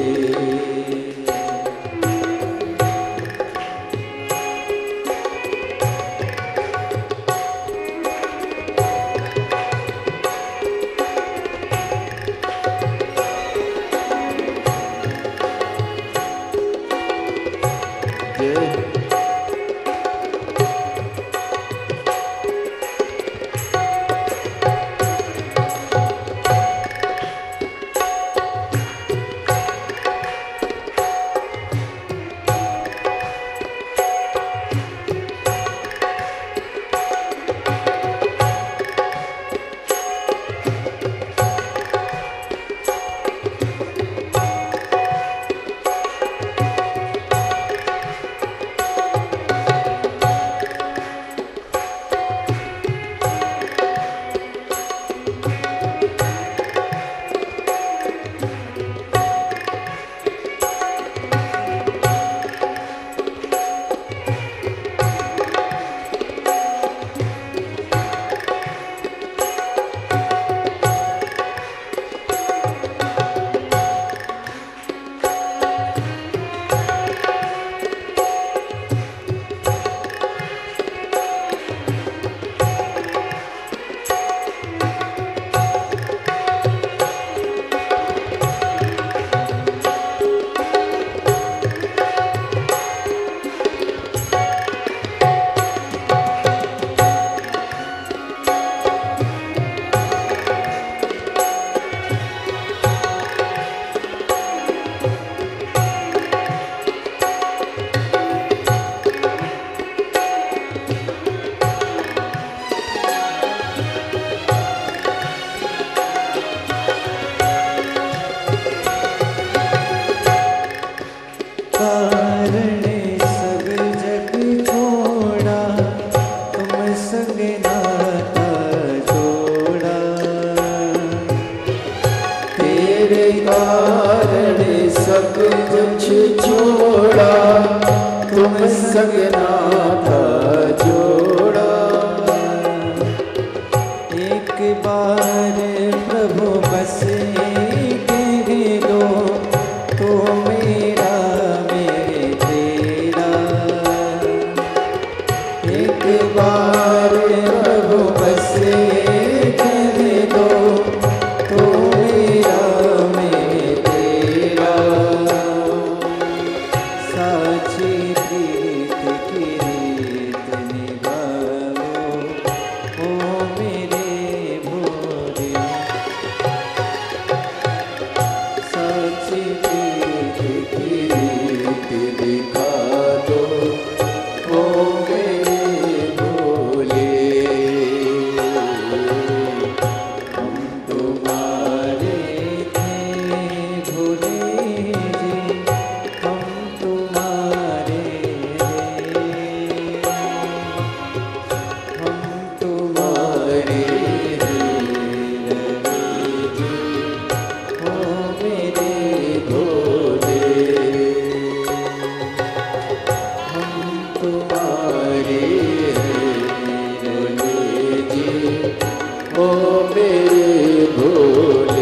जय कारण सब जग छोड़ा, तुम संग नाता जोड़ा। तेरे कारण सब कुछ छोड़ा, तुम संग नाता जोड़ा। एक बार प्रभु बस कह दो, तो मेरा मैं तेरा। एक बार प्रभु बस कह दो, तो मेरा मैं तेरा। साची प्रीत की तुम्हारे भोले जी, ओ मेरे भोले।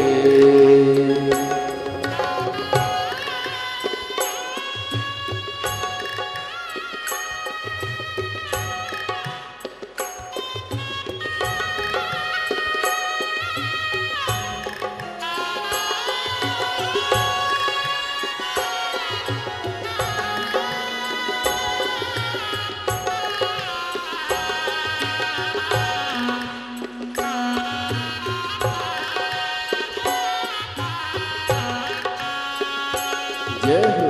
जय हो।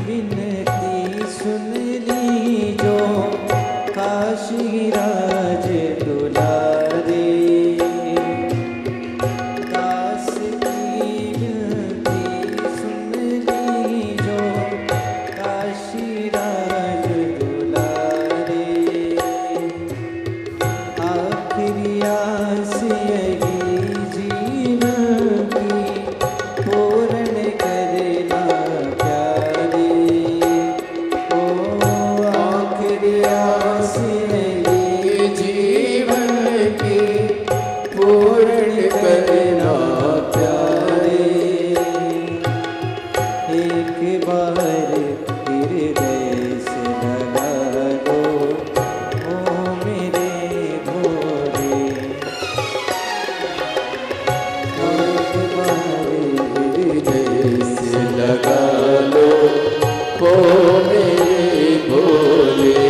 विनती सुन ली जो काशी राज दुलारे, दास की विनती सुन ली जो काशी राज दुलारे। आखिरी आस यही जीवन की पूर्ण करना प्यारे। ओ आखिरी आस यही जीवन की पूर्ण करना प्यारे। एक बार हृदय से लगा दो, ओ मेरे भोले। एक बार हृदय से लगा लो, ओ मेरे भोले।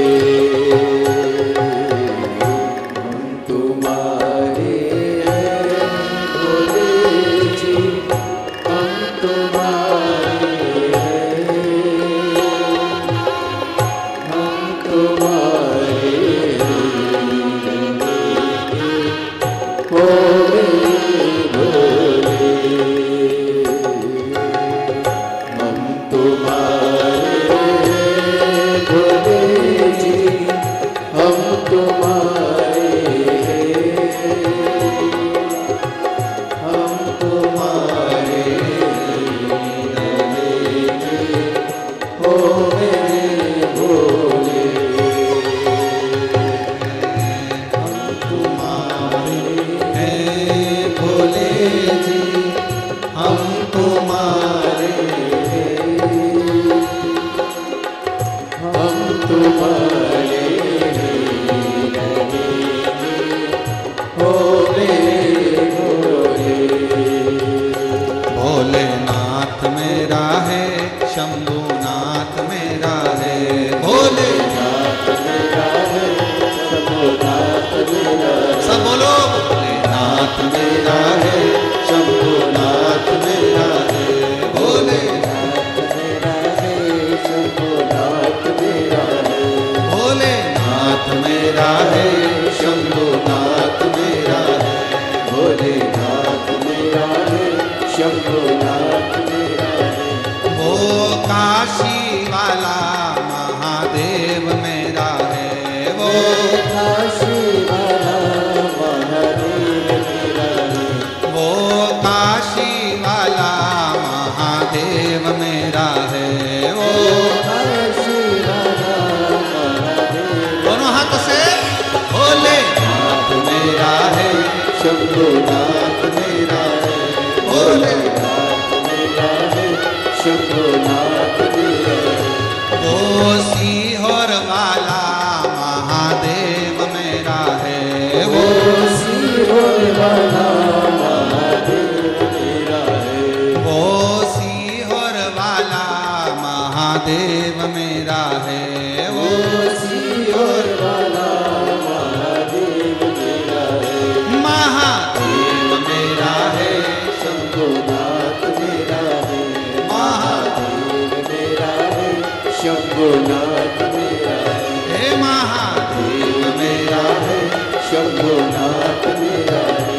हम तुम्हारे हैं भोले जी, हम तुम्हारे हैं, हम तुम्हारे हैं, ओ मेरे भोले। हम तुम्हारे हैं भोले जी, हम तुम्हारे हैं, हम तुम्हारे हैं, ओ मेरे भोले। हम तुम्हारे हैं भोले जी, हम तुम्हारे हैं, हम तुम्हारे हैं, ओ मेरे भोले। भोलेनाथ मेरा है, शंभुनाथ मेरा है। भोलेनाथ मेरा है, शंभुनाथ मेरा है, सब बोलो। भोलेनाथ मेरा है, शंभुनाथ मेरा है। भोलेनाथ मेरा है, शंभुनाथ मेरा है, भोलेनाथ मेरा है, शंभुनाथ मेरा है। भोलेनाथ मेरा है, शंभुनाथ मेरा है। वो काशी वाला महादेव मेरा है। वो काशी वाला महादेव मेरा है, वो काशी वाला महादेव मेरा है। वो काशी वाला महादेव। दोनों हाथों से शंभुनाथ मेरा है, भोलेनाथ मेरा है, शंभुनाथ मेरा है। वो सीहोर वाला महादेव मेरा है, वो सीहोर वाला महादेव मेरा है, वो सीहोर वाला महादेव मेरा है, वो सीहोर वाला महादेव मेरा है। महादेव मेरा है, शंभुनाथ मेरा है, महादेव मेरा है, शंभुनाथ मेरा है। हे महादेव मेरा है, शंभुनाथ मेरा है,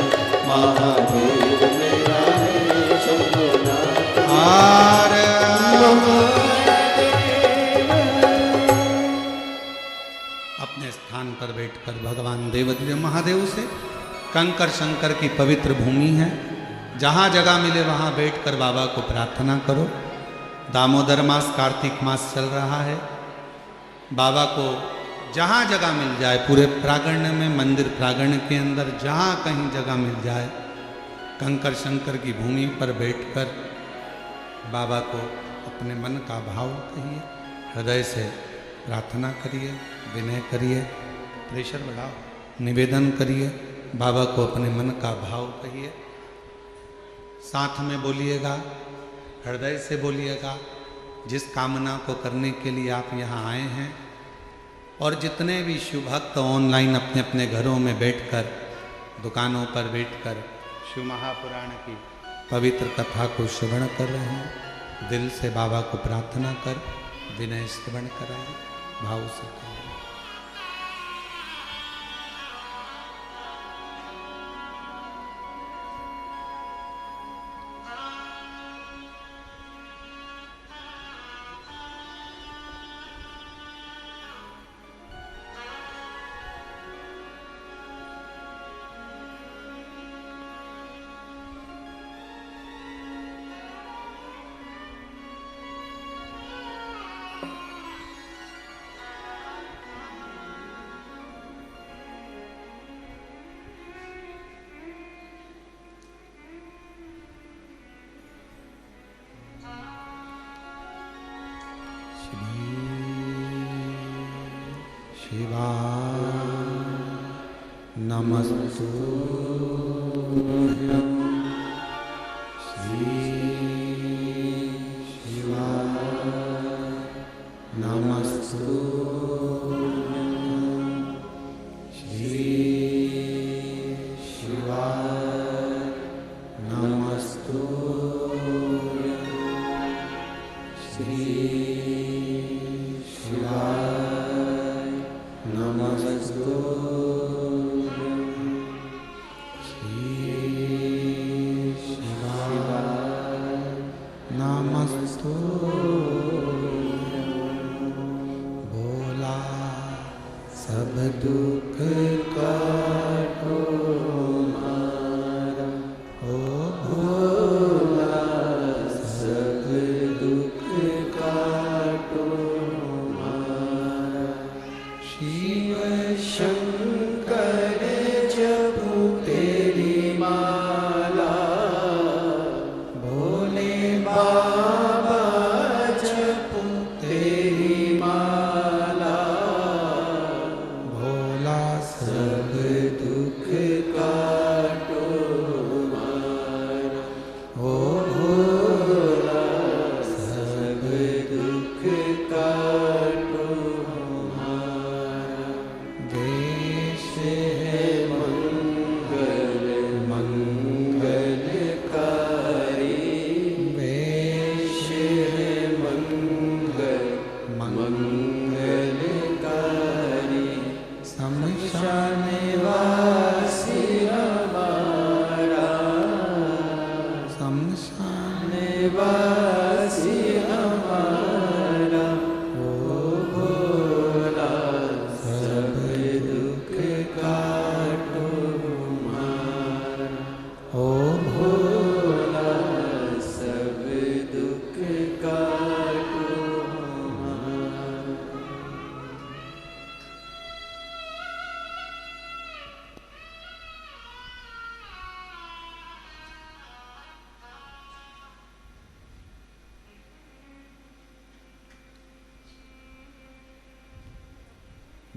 महादेव मेरा है, शंभुनाथ। हार अपने स्थान पर बैठकर भगवान देवदेव महादेव से, कंकर शंकर की पवित्र भूमि है, जहाँ जगह मिले वहाँ बैठकर बाबा को प्रार्थना करो। दामोदर मास, कार्तिक मास चल रहा है। बाबा को जहाँ जगह मिल जाए, पूरे प्रांगण में, मंदिर प्रांगण के अंदर जहाँ कहीं जगह मिल जाए, कंकर शंकर की भूमि पर बैठकर बाबा को अपने मन का भाव कहिए, हृदय से प्रार्थना करिए, विनय करिए, प्रेशर बढ़ाओ, निवेदन करिए, बाबा को अपने मन का भाव कहिए। साथ में बोलिएगा, हृदय से बोलिएगा, जिस कामना को करने के लिए आप यहाँ आए हैं। और जितने भी शिव भक्त ऑनलाइन अपने अपने घरों में बैठकर, दुकानों पर बैठकर शिव महापुराण की पवित्र कथा को श्रवण कर रहे हैं, दिल से बाबा को प्रार्थना कर विनय श्रवण कराएं, भाव से करें। शिवा नमस्तुभ्यं, श्री शिवा नमस्तुभ्यं, श्री शिवा नमस्तुभ्यं, श्री शिवा भोला सब दुख काटो मारा, ओ भोला सब दुख काटो मारा। शिव शंकर जपो तेरी माला, भोले बाबा जपो तेरी माला, भोला सब दुख काटो मारा, ओ भोला सब दुख काटो मारा। देश है मंगल मंगलकारी, वेश है मंगल मंगलकारी, शमशान वासी हमारा, शमशान वासी हमारा, ओ भोला सब दुख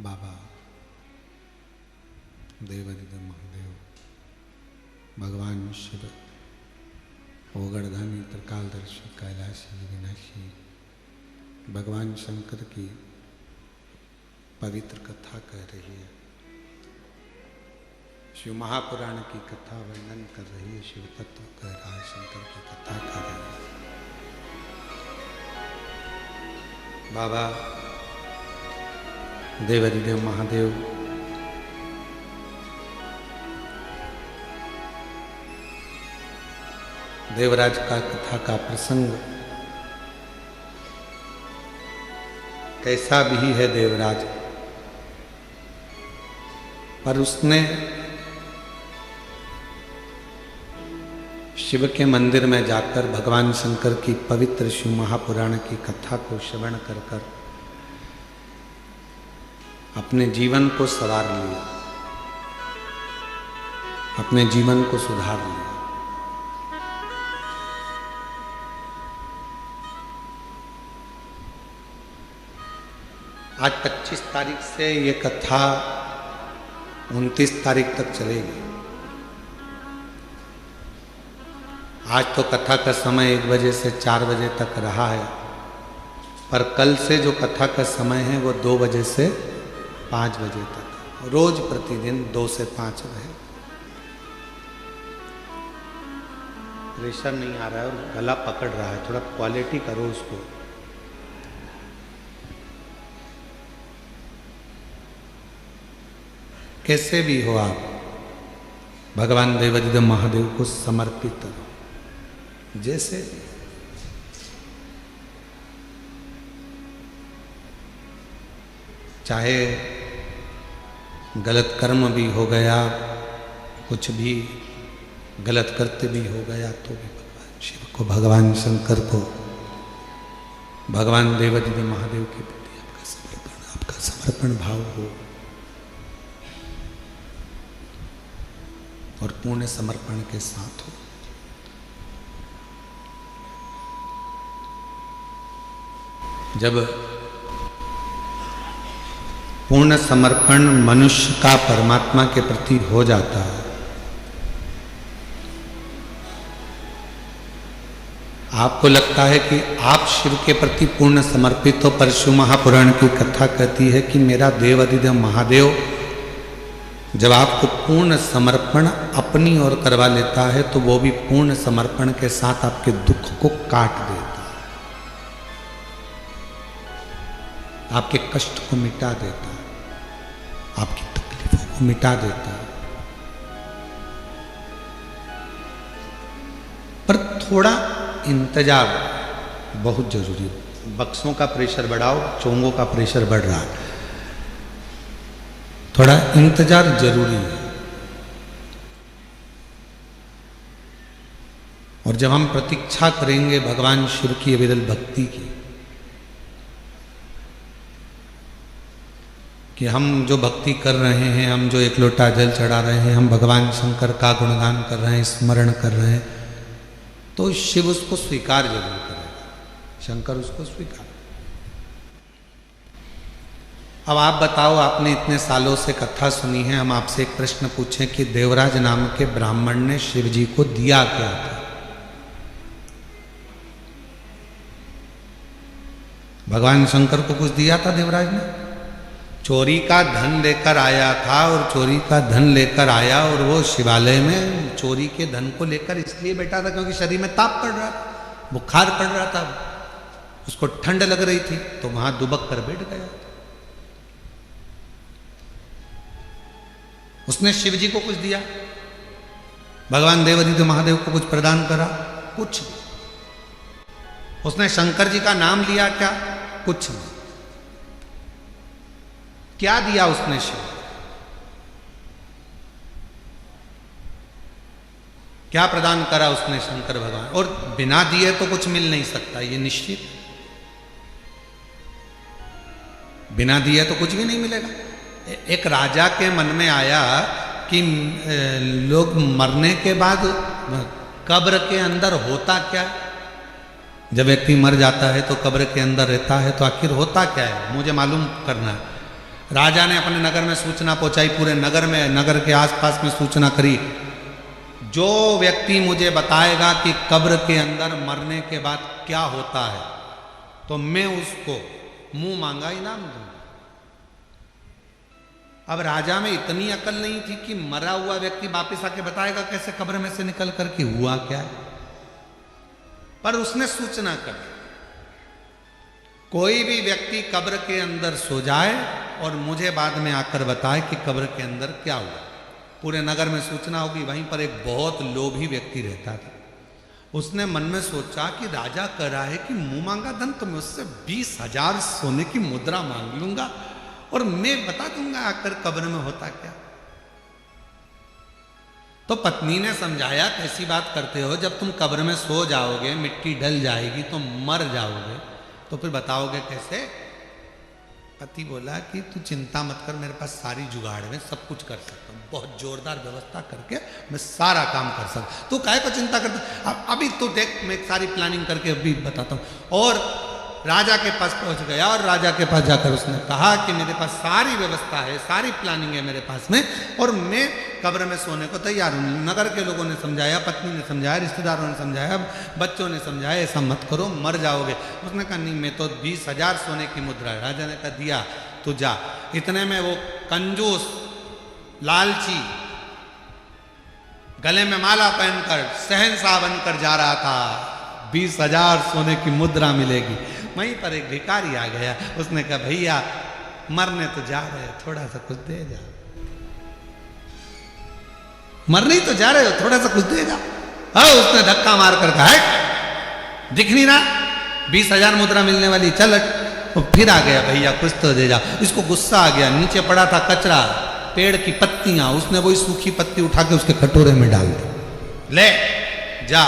बाबा देवादिदेव महादेव, भगवान शिव, ओगड़धानी त्रिकालदर्शी कैलाशी विनाशी, भगवान शंकर की पवित्र कथा कह रही है। शिव महापुराण की कथा वर्णन कर रही है, शिव तत्व कह रहा है, शंकर की कथा कर रही है। बाबा देवादिदेव महादेव देवराज का कथा का प्रसंग कैसा भी है देवराज, पर उसने शिव के मंदिर में जाकर भगवान शंकर की पवित्र शिव महापुराण की कथा को श्रवण कर कर अपने जीवन को संवार लिया, अपने जीवन को सुधार लिया। आज 25 तारीख से ये कथा 29 तारीख तक चलेगी। आज तो कथा का समय 1 बजे से 4 बजे तक रहा है, पर कल से जो कथा का समय है वो 2 बजे से 5 बजे तक, रोज प्रतिदिन 2 से 5 रहे। प्रेशर नहीं आ रहा है और गला पकड़ रहा है, थोड़ा क्वालिटी करो उसको। कैसे भी हो आप भगवान देवादिदेव महादेव को समर्पित करो, जैसे चाहे गलत कर्म भी हो गया, कुछ भी गलत कृत्य भी हो गया, तो भी भगवान शिव को, भगवान शंकर को, भगवान देवादिदेव महादेव के प्रति आपका समर्पण भाव हो और पूर्ण समर्पण के साथ हो। जब पूर्ण समर्पण मनुष्य का परमात्मा के प्रति हो जाता है, आपको लगता है कि आप शिव के प्रति पूर्ण समर्पित हो, पर शिव महापुराण की कथा कहती है कि मेरा देवादिदेव महादेव जब आपको पूर्ण समर्पण अपनी ओर करवा लेता है तो वो भी पूर्ण समर्पण के साथ आपके दुख को काट देता है, आपके कष्ट को मिटा देता है, आपकी तकलीफों को मिटा देता है। पर थोड़ा इंतजार बहुत जरूरी है। बक्सों का प्रेशर बढ़ाओ, चोंगों का प्रेशर बढ़ रहा है, थोड़ा इंतजार जरूरी है। और जब हम प्रतीक्षा करेंगे भगवान शिव की अविरल भक्ति की, कि हम जो भक्ति कर रहे हैं, हम जो 1 लोटा जल चढ़ा रहे हैं, हम भगवान शंकर का गुणगान कर रहे हैं, स्मरण कर रहे हैं, तो शिव उसको स्वीकार जरूर करेगा, शंकर उसको स्वीकार। अब आप बताओ, आपने इतने सालों से कथा सुनी है, हम आपसे एक प्रश्न पूछें कि देवराज नाम के ब्राह्मण ने शिव जी को दिया क्या था? भगवान शंकर को कुछ दिया था देवराज ने? चोरी का धन लेकर आया था, और चोरी का धन लेकर आया और वो शिवालय में चोरी के धन को लेकर इसलिए बैठा था क्योंकि शरीर में ताप पड़ रहा था, बुखार पड़ रहा था, उसको ठंड लग रही थी, तो वहां दुबक कर बैठ गया। उसने शिव जी को कुछ दिया? भगवान देवादिदेव महादेव को कुछ प्रदान करा? कुछ नहीं। उसने शंकर जी का नाम लिया क्या? कुछ नहीं। क्या दिया उसने शिव? क्या प्रदान करा उसने शंकर भगवान? और बिना दिए तो कुछ मिल नहीं सकता, ये निश्चित। बिना दिए तो कुछ भी नहीं मिलेगा। एक राजा के मन में आया कि लोग मरने के बाद कब्र के अंदर होता क्या? जब व्यक्ति मर जाता है तो कब्र के अंदर रहता है, तो आखिर होता क्या है, मुझे मालूम करना है। राजा ने अपने नगर में सूचना पहुंचाई, पूरे नगर में, नगर के आसपास में सूचना करी, जो व्यक्ति मुझे बताएगा कि कब्र के अंदर मरने के बाद क्या होता है तो मैं उसको मुंह मांगा इनाम दूंगा। अब राजा में इतनी अकल नहीं थी कि मरा हुआ व्यक्ति वापस आके बताएगा कैसे कब्र में से निकल करके हुआ क्या है, पर उसने सूचना कर, कोई भी व्यक्ति कब्र के अंदर सो जाए और मुझे बाद में आकर बताए कि कब्र के अंदर क्या हुआ। पूरे नगर में सूचना होगी। वहीं पर एक बहुत लोभी व्यक्ति रहता था। उसने मन में सोचा कि राजा कह रहा है कि मुंह मांगा धन, तो मैं उससे 20,000 सोने की मुद्रा मांग लूंगा और मैं बता दूंगा आकर कब्र में होता क्या। तो पत्नी ने समझाया, कैसी बात करते हो, जब तुम कब्र में सो जाओगे, मिट्टी डल जाएगी तो मर जाओगे, तो फिर बताओगे कैसे। पति बोला कि तू चिंता मत कर, मेरे पास सारी जुगाड़ है, सब कुछ कर सकता हूँ, बहुत जोरदार व्यवस्था करके मैं सारा काम कर सकता। तू काहे को चिंता करता, अभी तू देख, मैं सारी प्लानिंग करके अभी बताता हूँ। और राजा के पास पहुंच गया और राजा के पास जाकर उसने कहा कि मेरे पास सारी व्यवस्था है, सारी प्लानिंग है मेरे पास में, और मैं कब्र में सोने को तैयार हूँ। नगर के लोगों ने समझाया, पत्नी ने समझाया, रिश्तेदारों ने समझाया, बच्चों ने समझाया, ऐसा मत करो, मर जाओगे। उसने कहा नहीं, मैं तो 20,000 सोने की मुद्रा है। राजा ने कहा दिया, तू जा। इतने में वो कंजूस लालची गले में माला पहनकर शहंशाह बनकर जा रहा था, 20,000 सोने की मुद्रा मिलेगी। वहीं पर एक भिखारी आ गया, उसने कहा भैया मरने तो जा रहे हो, थोड़ा सा कुछ दे जा। मरने तो जा रहे हो, थोड़ा सा कुछ दे जा। हाँ, उसने धक्का मार कर कहा दिख नहीं रहा 20,000 मुद्रा मिलने वाली, चल। वो फिर आ गया, भैया कुछ तो दे जा। इसको गुस्सा आ गया, नीचे पड़ा था कचरा, पेड़ की पत्तियां, उसने वही सूखी पत्ती उठा के उसके कटोरे में डाल दी, ले जा।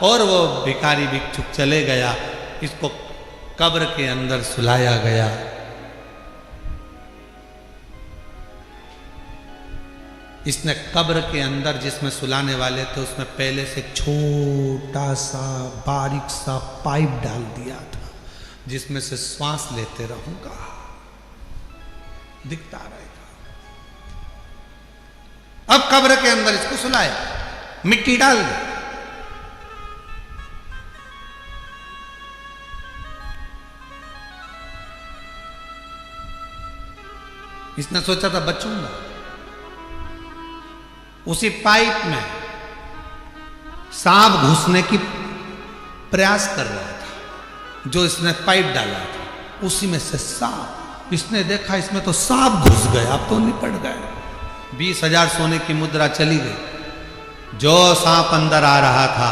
और वो भिखारी भिक्षुक चले गया। इसको कब्र के अंदर सुलाया गया। इसने कब्र के अंदर जिसमें सुलाने वाले थे उसमें पहले से छोटा सा बारीक सा पाइप डाल दिया था, जिसमें से श्वास लेते रहूंगा, दिखता रहेगा। अब कब्र के अंदर इसको सुलाया, मिट्टी डाल दी। इसने सोचा था बचूंगा। उसी पाइप में सांप घुसने की प्रयास कर रहा था, जो इसने पाइप डाला था उसी में से सांप। इसने देखा इसमें तो सांप घुस गया, अब तो निपट गया। 20,000 सोने की मुद्रा चली गई। जो सांप अंदर आ रहा था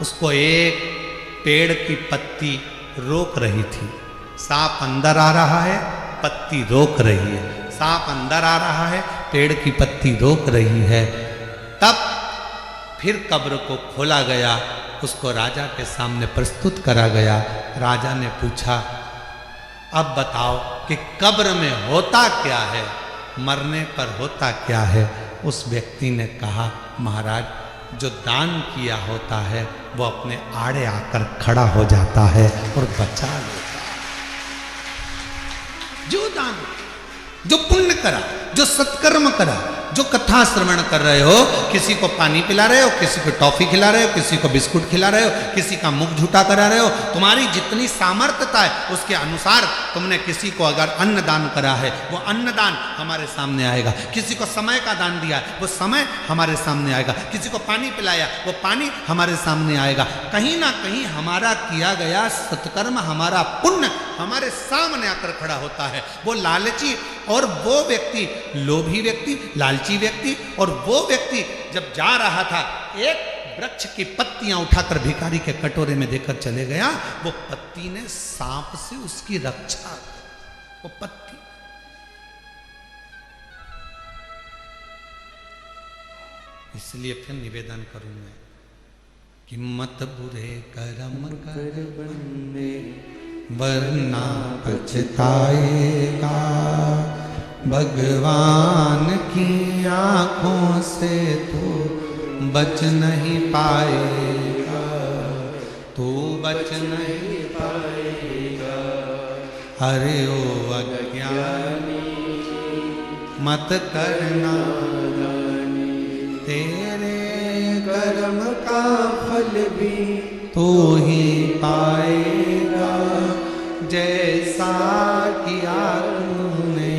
उसको एक पेड़ की पत्ती रोक रही थी। सांप अंदर आ रहा है, पत्ती रोक रही है। सांप अंदर आ रहा है, पेड़ की पत्ती रोक रही है। तब फिर कब्र को खोला गया, उसको राजा के सामने प्रस्तुत करा गया। राजा ने पूछा, अब बताओ कि कब्र में होता क्या है, मरने पर होता क्या है। उस व्यक्ति ने कहा, महाराज, जो दान किया होता है वो अपने आड़े आकर खड़ा हो जाता है और बचा लेता है। जो दान, जो पुण्य करा, जो सत्कर्म करा, जो कथा श्रवण कर रहे हो, किसी को पानी पिला रहे हो, किसी को टॉफी खिला रहे हो, किसी को बिस्कुट खिला रहे हो, किसी का मुख झूठा करा रहे हो, तुम्हारी जितनी सामर्थ्यता है उसके अनुसार तुमने किसी को अगर अन्न दान करा है वो अन्न दान हमारे सामने आएगा। किसी को समय का दान दिया है वो समय हमारे सामने आएगा। किसी को पानी पिलाया वो पानी हमारे सामने आएगा। कहीं ना कहीं हमारा किया गया सत्कर्म, हमारा पुण्य हमारे सामने आकर खड़ा होता है। वो लालची और वो व्यक्ति, लोभी व्यक्ति, लालची व्यक्ति और वो व्यक्ति जब जा रहा था, एक वृक्ष की पत्तियां उठाकर भिखारी के कटोरे में देकर चले गया। वो पत्ती ने सांप से उसकी रक्षा, वो पत्ती। इसलिए फिर निवेदन करूं मैं कि मत बुरे कर्म कर बंदे वरना पछताएगा। भगवान की आंखों से तो बच नहीं पाएगा, तू बच नहीं पाएगा। अरे ओ अज्ञानी मत करना तेरे कर्म का फल भी तू ही पाएगा, जैसा किया तूने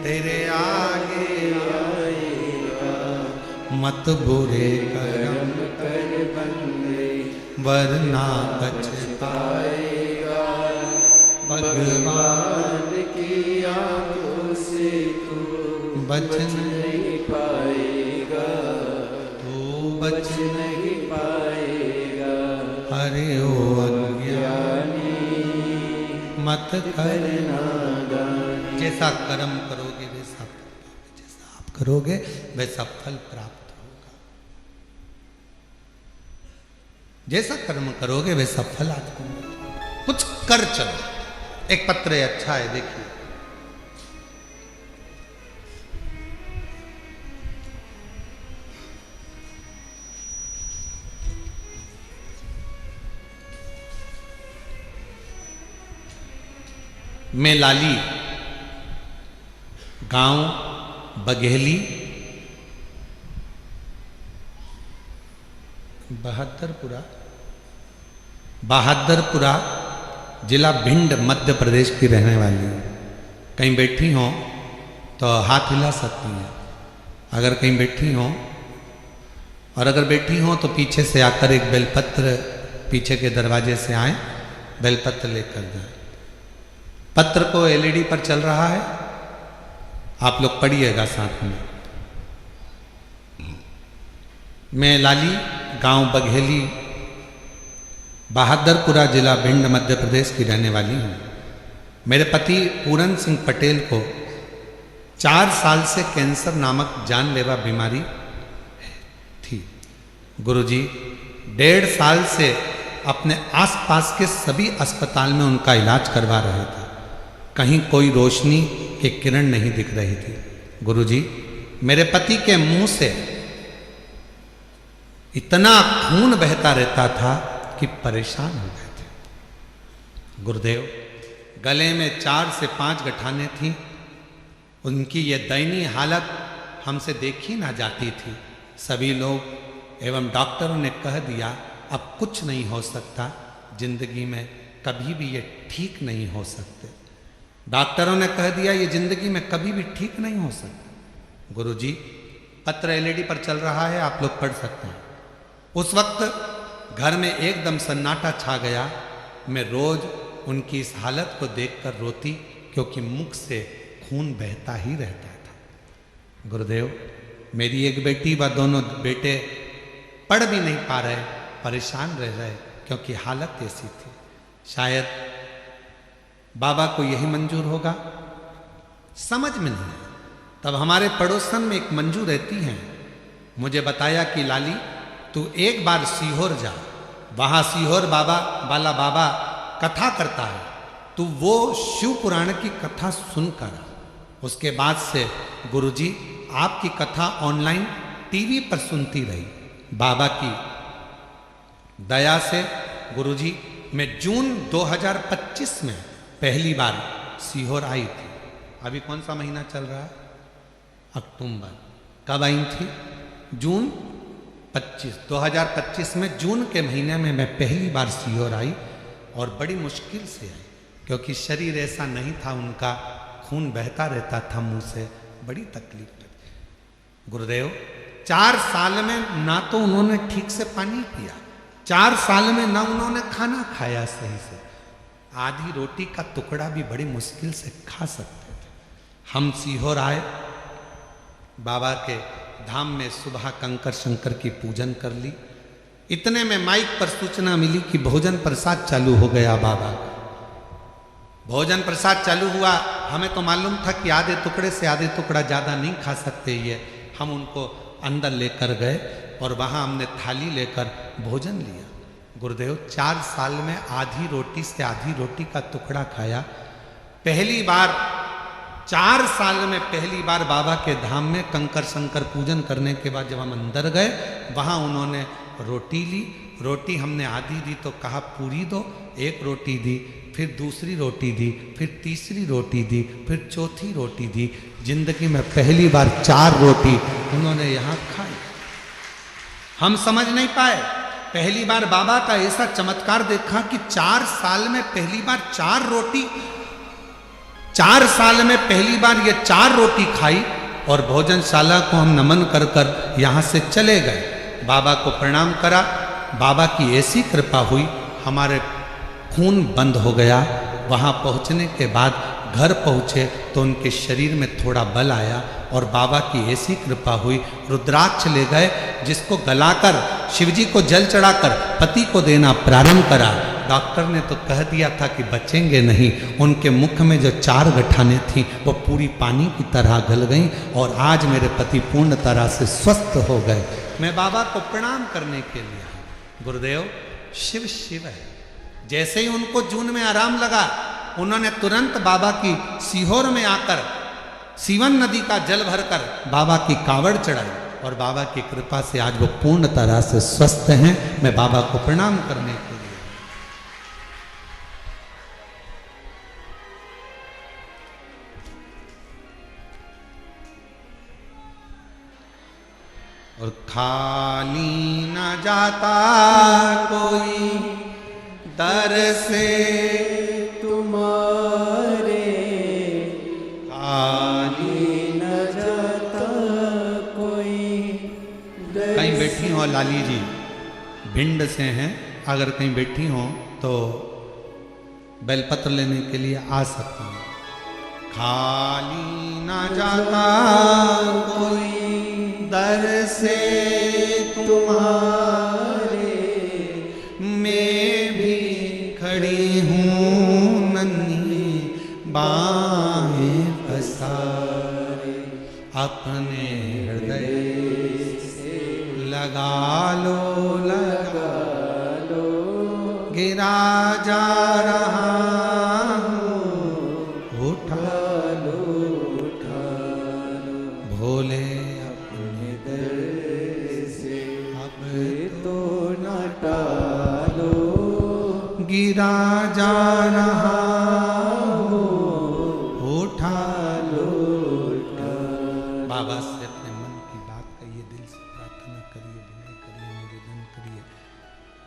तेरे आगे आएगा। मत बुरे कर्म कर बंदे वरना पछताएगा, भगवान की आंखों से तू बच नहीं पाएगा, तू बच नहीं पाएगा। अरे ओ अज्ञानी मत करना नादानी जैसा कर्म करोगे वैसा फल पाओगे, जैसा आप करोगे वैसा फल प्राप्त होगा। जैसा कर्म करोगे वैसा फल आपको मिलेगा। कुछ कर चलो। एक पत्र है, अच्छा है, देखिए। मैं लाली, गांव बघेली, बहादुरपुरा जिला भिंड मध्य प्रदेश की रहने वाली हूँ। कहीं बैठी हो तो हाथ हिला सकती हैं, अगर कहीं बैठी हो, और अगर बैठी हो तो पीछे से आकर एक बेलपत्र पीछे के दरवाजे से आए, बेलपत्र लेकर जाए। पत्र को एलईडी पर चल रहा है, आप लोग पढ़िएगा साथ में। मैं लाली, गांव बघेली, बहादुरपुरा जिला भिंड मध्य प्रदेश की रहने वाली हूँ। मेरे पति पूरन सिंह पटेल को 4 साल से कैंसर नामक जानलेवा बीमारी थी। गुरुजी 1.5 साल से अपने आसपास के सभी अस्पताल में उनका इलाज करवा रहे थे, कहीं कोई रोशनी की किरण नहीं दिख रही थी। गुरुजी मेरे पति के मुंह से इतना खून बहता रहता था कि परेशान हो गए थे। गुरुदेव गले में 4 से 5 गठानें थीं। उनकी ये दयनीय हालत हमसे देखी ना जाती थी। सभी लोग एवं डॉक्टरों ने कह दिया अब कुछ नहीं हो सकता, जिंदगी में कभी भी ये ठीक नहीं हो सकते। डॉक्टरों ने कह दिया ये जिंदगी में कभी भी ठीक नहीं हो सकता। गुरुजी पत्र एलईडी पर चल रहा है, आप लोग पढ़ सकते हैं। उस वक्त घर में एकदम सन्नाटा छा गया। मैं रोज उनकी इस हालत को देखकर रोती, क्योंकि मुख से खून बहता ही रहता था। गुरुदेव मेरी एक बेटी व दोनों बेटे पढ़ भी नहीं पा रहे, परेशान रह रहे, क्योंकि हालत ऐसी थी। शायद बाबा को यही मंजूर होगा, समझ में नहीं आया। तब हमारे पड़ोसन में एक मंजू रहती हैं, मुझे बताया कि लाली तू एक बार सीहोर जा, वहां सीहोर बाबा वाला बाबा कथा करता है, तू वो शिव पुराण की कथा सुनकर। उसके बाद से गुरुजी आपकी कथा ऑनलाइन टीवी पर सुनती रही। बाबा की दया से गुरुजी मैं जून 2025 में पहली बार सीहोर आई थी। अभी कौन सा महीना चल रहा है? अक्टूबर। कब आई थी? जून 2025 में जून के महीने में मैं पहली बार सीहोर आई, और बड़ी मुश्किल से आई, क्योंकि शरीर ऐसा नहीं था, उनका खून बहता रहता था मुंह से, बड़ी तकलीफ लगती। गुरुदेव 4 साल में ना तो उन्होंने ठीक से पानी पिया, 4 साल में ना उन्होंने खाना खाया सही से, आधी रोटी का टुकड़ा भी बड़ी मुश्किल से खा सकते थे। हम सीहोर आए, बाबा के धाम में सुबह कंकर शंकर की पूजन कर ली। इतने में माइक पर सूचना मिली कि भोजन प्रसाद चालू हो गया। बाबा भोजन प्रसाद चालू हुआ। हमें तो मालूम था कि आधे टुकड़े से आधे टुकड़ा ज़्यादा नहीं खा सकते ये। हम उनको अंदर लेकर गए और वहाँ हमने थाली लेकर भोजन लिया। गुरुदेव 4 साल में आधी रोटी से आधी रोटी का टुकड़ा खाया। पहली बार 4 साल में पहली बार बाबा के धाम में कंकर शंकर पूजन करने के बाद जब हम अंदर गए, वहाँ उन्होंने रोटी ली रोटी हमने आधी दी तो कहा पूरी दो, एक रोटी दी, फिर दूसरी रोटी दी, फिर तीसरी रोटी दी, फिर चौथी रोटी दी। जिंदगी में पहली बार 4 रोटी उन्होंने यहाँ खाई। हम समझ नहीं पाए। पहली बार बाबा का ऐसा चमत्कार देखा कि 4 साल में पहली बार 4 रोटी, 4 साल में पहली बार ये 4 रोटी खाई और भोजनशाला को हम नमन कर कर यहाँ से चले गए। बाबा को प्रणाम करा। बाबा की ऐसी कृपा हुई, हमारे खून बंद हो गया। वहाँ पहुँचने के बाद घर पहुँचे तो उनके शरीर में थोड़ा बल आया और बाबा की ऐसी कृपा हुई, रुद्राक्ष ले गए, जिसको गलाकर शिवजी को जल चढ़ाकर पति को देना प्रारंभ करा। डॉक्टर ने तो कह दिया था कि बचेंगे नहीं। उनके मुख में जो 4 गठानें थीं वो पूरी पानी की तरह गल गईं और आज मेरे पति पूर्ण तरह से स्वस्थ हो गए। मैं बाबा को प्रणाम करने के लिए आया। गुरुदेव, शिव शिव है। जैसे ही उनको जून में आराम लगा, उन्होंने तुरंत बाबा की सीहोर में आकर सीवन नदी का जल भरकर बाबा की कावड़ चढ़ाई और बाबा की कृपा से आज वो पूर्ण तरह से स्वस्थ हैं। मैं बाबा को प्रणाम करने के लिए। और खाली न जाता कोई दर से तुम्हारे, खाली न जाता कोई दर कहीं बैठी हो लाली जी, भिंड से हैं, अगर कहीं बैठी हो तो बेलपत्र लेने के लिए आ सकती हैं। खाली न जाता कोई दर से तुम्हारे, मैं भी खड़ी हूँ नन्ही बाहें पसारे, अपने हृदय से लगा लो, लगा लो, गिरा जा रहा हूँ, उठा लो, उठा लो, भोले अपने दर से अब तो न टालो, गिरा जा रहा हूँ, उठा लो, उठा। बाबा से अपने मन की बात कहिए, दिल से प्रार्थना करिए, विनय करिए, निवेदन करिए।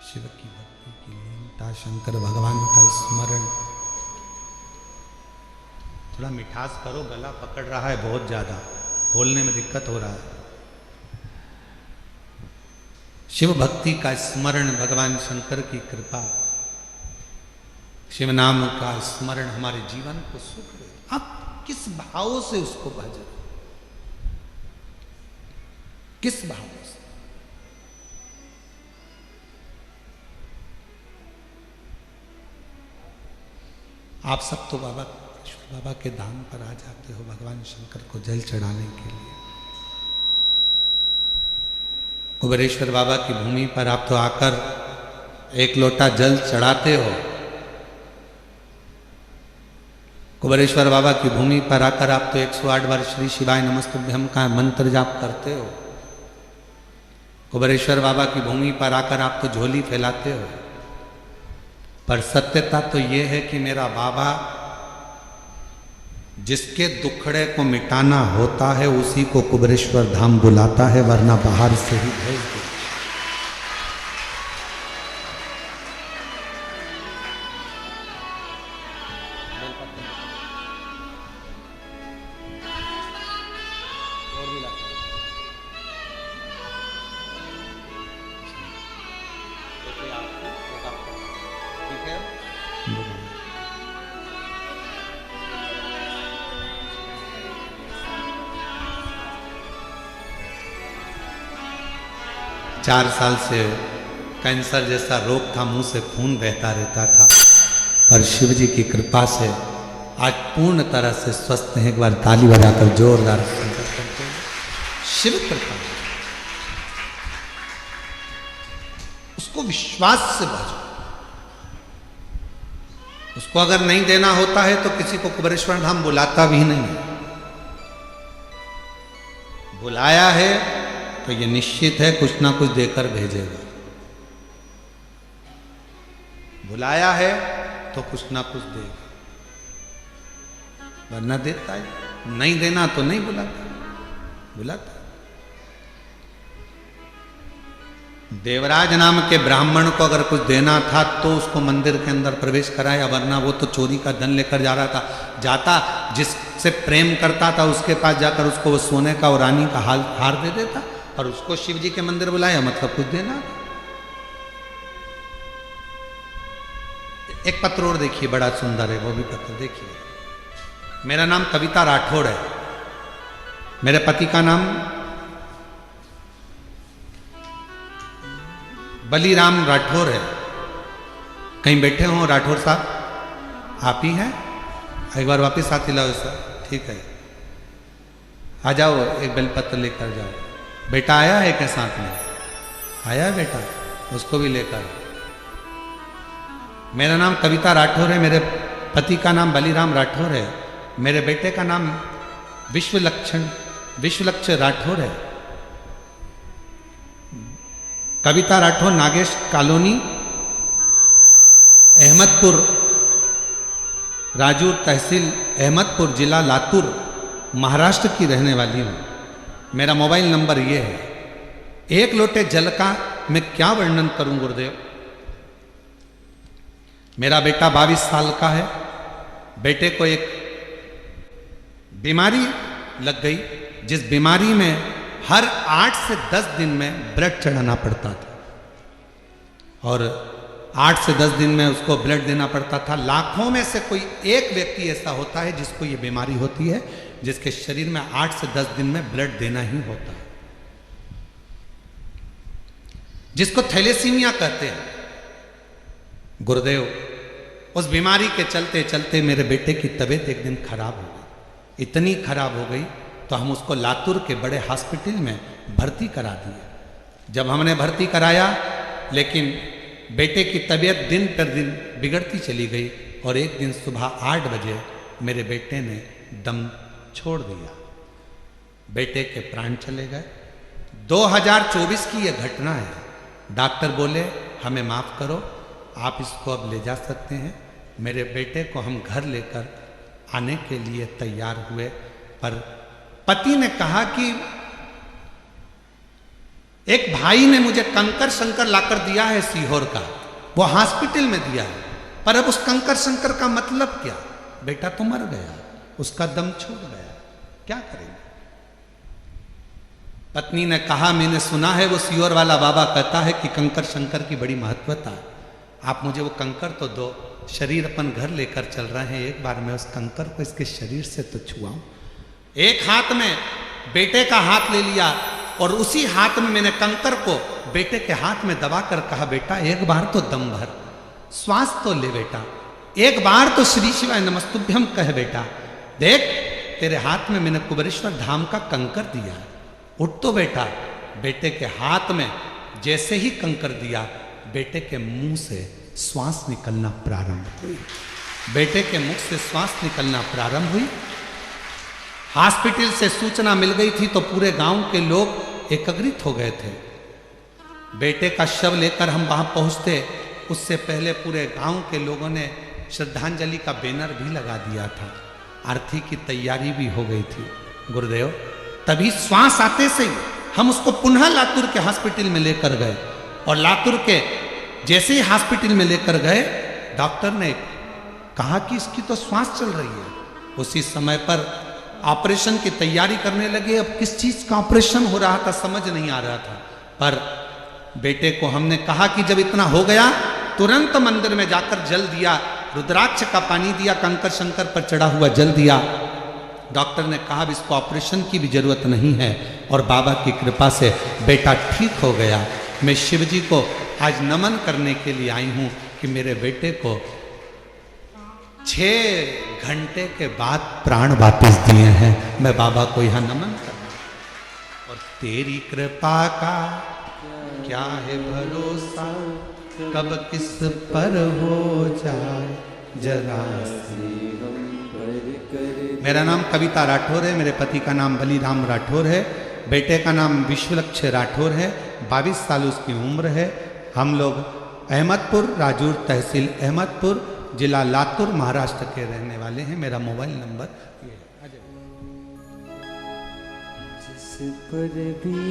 शिव की भक्ति की लीनता, शंकर भगवान का स्मरण। थोड़ा मिठास करो, गला पकड़ रहा है बहुत ज्यादा, बोलने में दिक्कत हो रहा है। शिव भक्ति का स्मरण, भगवान शंकर की कृपा, शिव नाम का स्मरण हमारे जीवन को सुख दे। आप किस भाव से उसको भजो, किस भाव से? आप सब तो बाबा के धाम पर आ जाते हो भगवान शंकर को जल चढ़ाने के लिए। कुबेरेश्वर बाबा की भूमि पर आप तो आकर 1 लोटा जल चढ़ाते हो। कुबेरेश्वर बाबा की भूमि पर आकर आप तो 108 बार श्री शिवाय नमस्तुभ्यम का मंत्र जाप करते हो। कुबेरेश्वर बाबा की भूमि पर आकर आप तो झोली फैलाते हो। पर सत्यता तो ये है कि मेरा बाबा जिसके दुखड़े को मिटाना होता है उसी को कुबेरेश्वर धाम बुलाता है, वरना बाहर से ही भेज दो। चार साल से कैंसर जैसा रोग था, मुंह से खून बहता रहता था, पर शिव जी की कृपा से आज पूर्ण तरह से स्वस्थ हैं। एक बार ताली बजाकर जोरदार संकल्प करते हैं। शिव कृपा, उसको विश्वास से भजो। उसको अगर नहीं देना होता है तो किसी को कुबेरेश्वर धाम बुलाता भी नहीं है। बुलाया है तो ये निश्चित है कुछ ना कुछ देकर भेजेगा। बुलाया है तो कुछ ना कुछ देगा, वरना देता है, नहीं देना तो नहीं बुलाता, बुलाता। देवराज नाम के ब्राह्मण को अगर कुछ देना था तो उसको मंदिर के अंदर प्रवेश कराया, वरना वो तो चोरी का धन लेकर जा रहा था। जाता जिससे प्रेम करता था उसके पास जाकर उसको वो सोने का और रानी का हार दे देता, और उसको शिव जी के मंदिर बुलाया मतलब कुछ देना। एक पत्र और देखिए, बड़ा सुंदर है वो भी पत्र देखिए। मेरा नाम कविता राठौड़ है, मेरे पति का नाम बलीराम राठौर है। कहीं बैठे हो राठौर साहब? आप ही हैं? एक बार वापस हाथ हिलाओ सर, ठीक है। आ जाओ, एक बेलपत्र लेकर जाओ। बेटा आया है क्या साथ में? आया है बेटा, उसको भी लेकर। मेरा नाम कविता राठौर है, मेरे पति का नाम बलीराम राठौर है, मेरे बेटे का नाम विश्वलक्ष्य राठौर है। कविता राठौर नागेश कॉलोनी, अहमदपुर, राजूर तहसील, अहमदपुर जिला लातूर, महाराष्ट्र की रहने वाली हूँ। मेरा मोबाइल नंबर ये है। एक लोटे जल का मैं क्या वर्णन करूं गुरुदेव। मेरा बेटा 22 साल का है। बेटे को एक बीमारी लग गई, जिस बीमारी में हर 8 से 10 दिन में ब्लड चढ़ाना पड़ता था, और 8 से 10 दिन में उसको ब्लड देना पड़ता था। लाखों में से कोई एक व्यक्ति ऐसा होता है जिसको ये बीमारी होती है, जिसके शरीर में 8 से 10 दिन में ब्लड देना ही होता है, जिसको थैलेसीमिया कहते हैं। गुरुदेव, उस बीमारी के चलते चलते मेरे बेटे की तबीयत एक दिन खराब हो गई। इतनी खराब हो गई तो हम उसको लातूर के बड़े हॉस्पिटल में भर्ती करा दिए। जब हमने भर्ती कराया, लेकिन बेटे की तबीयत दिन पर दिन बिगड़ती चली गई, और एक दिन सुबह 8 बजे मेरे बेटे ने दम छोड़ दिया। बेटे के प्राण चले गए। 2024 की यह घटना है। डॉक्टर बोले हमें माफ करो, आप इसको अब ले जा सकते हैं। मेरे बेटे को हम घर लेकर आने के लिए तैयार हुए, पर पति ने कहा कि एक भाई ने मुझे कंकर शंकर लाकर दिया है सीहोर का, वो हॉस्पिटल में दिया है, पर अब उस कंकर शंकर का मतलब क्या? बेटा तो मर गया, उसका दम छूट गया, क्या करेंगे? पत्नी ने कहा मैंने सुना है वो सीहोर वाला बाबा कहता है कि कंकर शंकर की बड़ी महत्वता है, आप मुझे वो कंकर तो दो। शरीर अपन घर लेकर चल रहे हैं, एक बार मैं उस कंकर को इसके शरीर से तो छुआऊं। एक हाथ में बेटे का हाथ ले लिया, और उसी हाथ में मैंने कंकर को बेटे के हाथ में दबाकर कहा बेटा एक बार तो दम भर, श्वास तो ले बेटा, एक बार तो श्री शिवाय नमस्तुभ्यम कह बेटा, देख तेरे हाथ में मैंने कुबेरेश्वर धाम का कंकर दिया, उठ तो बेटा। बेटे के हाथ में जैसे ही कंकर दिया, बेटे के मुंह से श्वास निकलना प्रारंभ हुई। बेटे के मुख से श्वास निकलना प्रारंभ हुई। हॉस्पिटल से सूचना मिल गई थी तो पूरे गांव के लोग एकत्रित हो गए थे। बेटे का शव लेकर हम वहां पहुंचते, उससे पहले पूरे गांव के लोगों ने श्रद्धांजलि का बैनर भी लगा दिया था, आरती की तैयारी भी हो गई थी। गुरुदेव, तभी श्वास आते से ही हम उसको पुनः लातूर के हॉस्पिटल में लेकर गए, और लातूर के जैसे ही हॉस्पिटल में लेकर गए, डॉक्टर ने कहा कि इसकी तो श्वास चल रही है। उसी समय पर ऑपरेशन की तैयारी करने लगे। अब किस चीज का ऑपरेशन हो रहा था समझ नहीं आ रहा था, पर बेटे को हमने कहा कि जब इतना हो गया तुरंत मंदिर में जाकर जल दिया, रुद्राक्ष का पानी दिया, कंकर शंकर पर चढ़ा हुआ जल दिया। डॉक्टर ने कहा अब इसको ऑपरेशन की भी जरूरत नहीं है, और बाबा की कृपा से बेटा ठीक हो गया। मैं शिव जी को आज नमन करने के लिए आई हूं कि मेरे बेटे को 6 घंटे के बाद प्राण वापस दिए हैं। मैं बाबा को यहां नमन कर, और तेरी कृपा का क्या है भरोसा, कब किस पर हो जाए जरा सी हम पर कर। मेरा नाम कविता राठौर है, मेरे पति का नाम बलीराम राठौर है, बेटे का नाम विश्वलक्ष्य राठौर है, 22 साल उसकी उम्र है। हम लोग अहमदपुर, राजूर तहसील अहमदपुर, जिला लातूर, महाराष्ट्र के रहने वाले हैं। मेरा मोबाइल नंबर ये है। जिस पर भी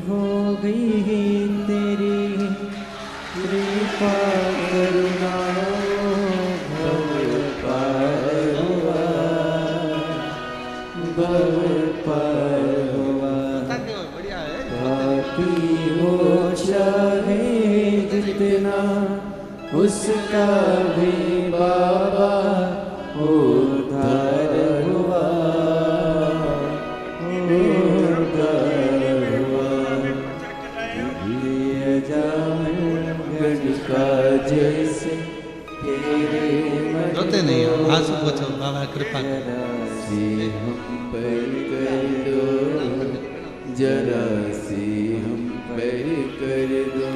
हो गई तेरी कृपा करुणा भव पार हुआ, भव पार हुआ। पापी हो चाहे जितना उसका भी बाबा उद्धार हुआ, उद्धार हुआ। लिए जान का जैसे तेरे रोते नहीं हो, आंसू पोंछो, बाबा कृपा करो। सी हम पर कर दो, जरा सी हम पर कर दो।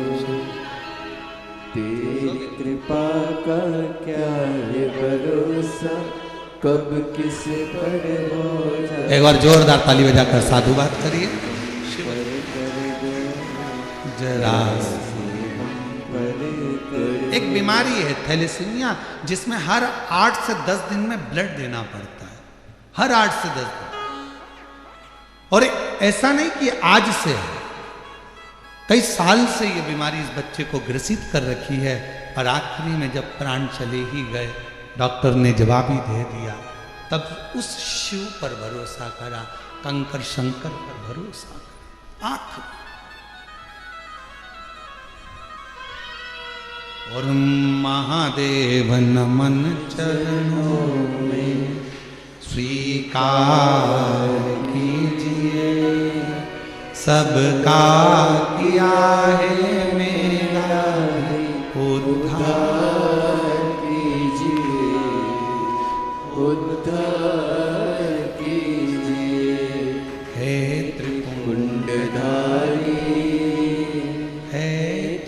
तेरी कृपा का क्या है भरोसा, कब किस पर हो जाए। एक बार जोरदार ताली बजाकर साधुवाद करिए। जरा एक बीमारी है थैलेसीमिया, जिसमें हर 8 से 10 दिन में ब्लड देना पड़ता है, हर 8 से 10 दिन। और ऐसा नहीं कि आज से है, कई साल से ये बीमारी इस बच्चे को ग्रसित कर रखी है। और आखिरी में जब प्राण चले ही गए, डॉक्टर ने जवाब ही दे दिया, तब उस शिव पर भरोसा करा, कंकर शंकर पर भरोसा करा आखिर। और महादेव नमन चरणों में स्वीकार कीजिए, सबका किया है मेरा उद्धार कीजिए, उद्धार कीजिए। हे त्रिपुंड कुंडधारी, हे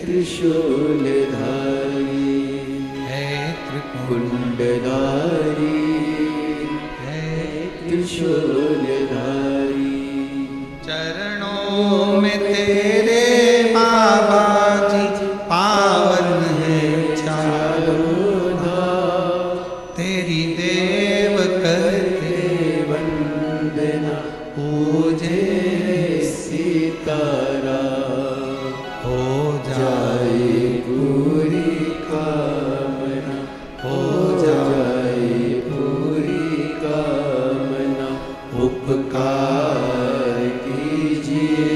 त्रिशूलधारी, हे त्रिपुंड कुंडधारी, हे त्रिशूलधारी। चरणों में तेरे बाबा जी पावन है चारों धाम, तेरी देव करके वंदना पूजे सितारा, हो जाए पूरी कामना, हो जाए पूरी कामना। उपकार कीजिए,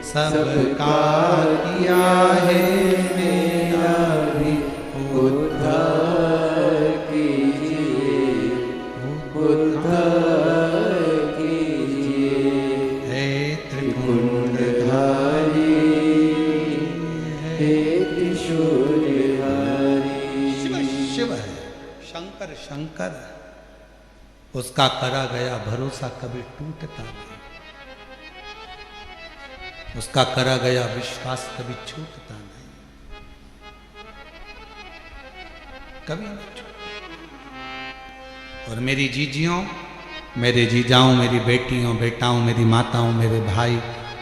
सबका किया है मेरा भी उद्धार कीजिए, उद्धार कीजिए। हे त्रिपुंड कुंडधारी, हे त्रिशूलधारी। शिव शिव है, शंकर शंकर है। उसका करा गया भरोसा कभी टूटता नहीं, उसका करा गया विश्वास कभी छूटता नहीं, कभी नहीं छूटता। और मेरी जीजियों, मेरे जीजाओं, मेरी बेटियों बेटाओं, मेरी माताओं, मेरे भाई,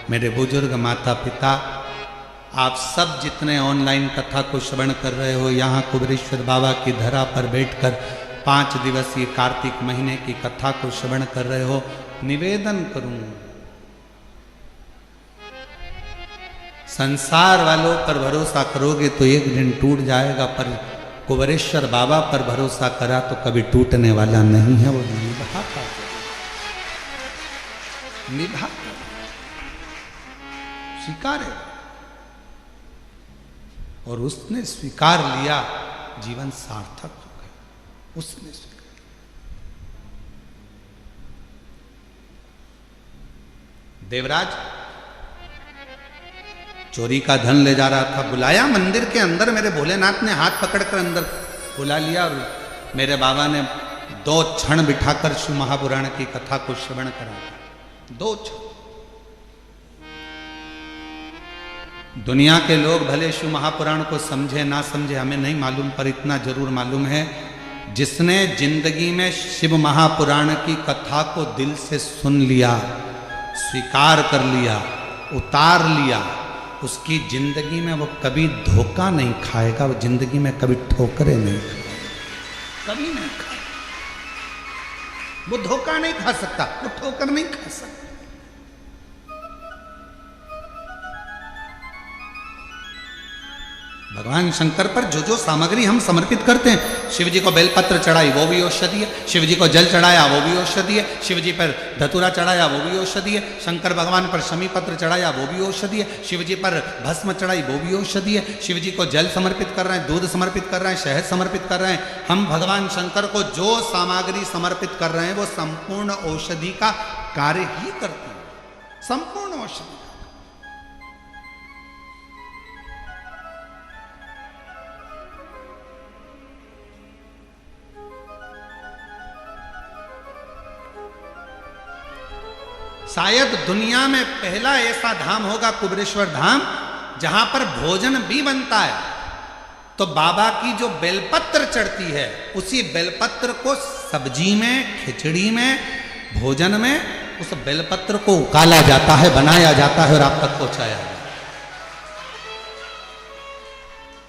मेरे बुजुर्ग माता पिता, आप सब जितने ऑनलाइन कथा को श्रवण कर रहे हो, यहाँ कुबेरेश्वर बाबा की धरा पर बैठकर 5 दिवसीय कार्तिक महीने की कथा को श्रवण कर रहे हो, निवेदन करूं, संसार वालों पर भरोसा करोगे तो एक दिन टूट जाएगा, पर कुबेरेश्वर बाबा पर भरोसा करा तो कभी टूटने वाला नहीं है। वो निभाता निभाता स्वीकारे, और उसने स्वीकार लिया, जीवन सार्थक हो गया। उसने स्वीकार, देवराज चोरी का धन ले जा रहा था, बुलाया मंदिर के अंदर, मेरे भोलेनाथ ने हाथ पकड़कर अंदर बुला लिया और मेरे बाबा ने 2 क्षण बिठाकर शिव महापुराण की कथा को श्रवण कराया। 2 क्षण। दुनिया के लोग भले शिव महापुराण को समझे ना समझे हमें नहीं मालूम, पर इतना जरूर मालूम है, जिसने जिंदगी में शिव महापुराण की कथा को दिल से सुन लिया, स्वीकार कर लिया, उतार लिया, उसकी जिंदगी में वो कभी धोखा नहीं खाएगा, वो जिंदगी में कभी ठोकरे नहीं खाएगा, कभी नहीं खाएगा। वो धोखा नहीं खा सकता, वो ठोकर नहीं खा सकता। भगवान शंकर पर जो जो सामग्री हम समर्पित करते हैं, शिव जी को बेलपत्र चढ़ाई वो भी औषधि है, शिव जी को जल चढ़ाया वो भी औषधि है, शिव जी पर धतूरा चढ़ाया वो भी औषधि है, शंकर भगवान पर शमी पत्र चढ़ाया वो भी औषधि है, शिव जी पर भस्म चढ़ाई वो भी औषधि है, शिव जी को जल समर्पित कर रहे हैं, दूध समर्पित कर रहे हैं, शहद समर्पित कर रहे हैं। हम भगवान शंकर को जो सामग्री समर्पित कर रहे हैं वो संपूर्ण औषधि का कार्य ही करती है, संपूर्ण औषधि। शायद दुनिया में पहला ऐसा धाम होगा कुबेरेश्वर धाम जहां पर भोजन भी बनता है। तो बाबा की जो बेलपत्र चढ़ती है, उसी बेलपत्र को सब्जी में, खिचड़ी में, भोजन में उस बेलपत्र को उकाला जाता है, बनाया जाता है और आप तक पहुंचाया जाता है।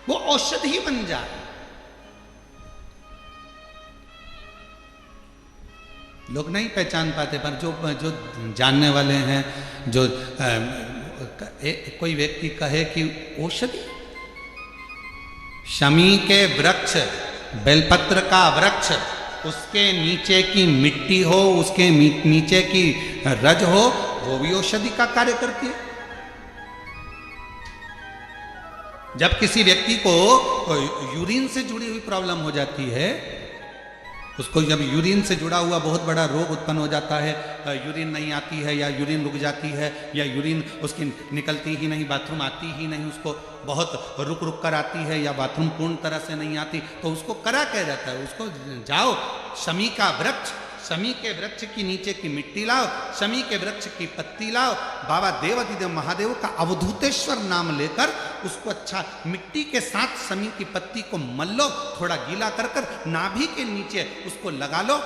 वो औषधि बन जाए। लोग नहीं पहचान पाते, पर जो जानने वाले हैं, जो कोई व्यक्ति कहे कि औषधि, शमी के वृक्ष, बेलपत्र का वृक्ष, उसके नीचे की मिट्टी हो, उसके नीचे की रज हो, वो भी औषधि का कार्य करती है। जब किसी व्यक्ति को यूरिन से जुड़ी हुई प्रॉब्लम हो जाती है, उसको जब यूरिन से जुड़ा हुआ बहुत बड़ा रोग उत्पन्न हो जाता है, यूरिन नहीं आती है या यूरिन रुक जाती है या यूरिन उसकी निकलती ही नहीं, बाथरूम आती ही नहीं, उसको बहुत रुक रुक कर आती है या बाथरूम पूर्ण तरह से नहीं आती, तो उसको करा कह जाता है, उसको जाओ शमी का वृक्ष, शमी के वृक्ष की नीचे की मिट्टी लाओ, शमी के वृक्ष की पत्ती लाओ, बाबा देवाधिदेव महादेव का अवधूतेश्वर नाम लेकर उसको अच्छा मिट्टी के साथ शमी की पत्ती को मल लो, थोड़ा गीला कर कर नाभि के नीचे उसको लगा लो।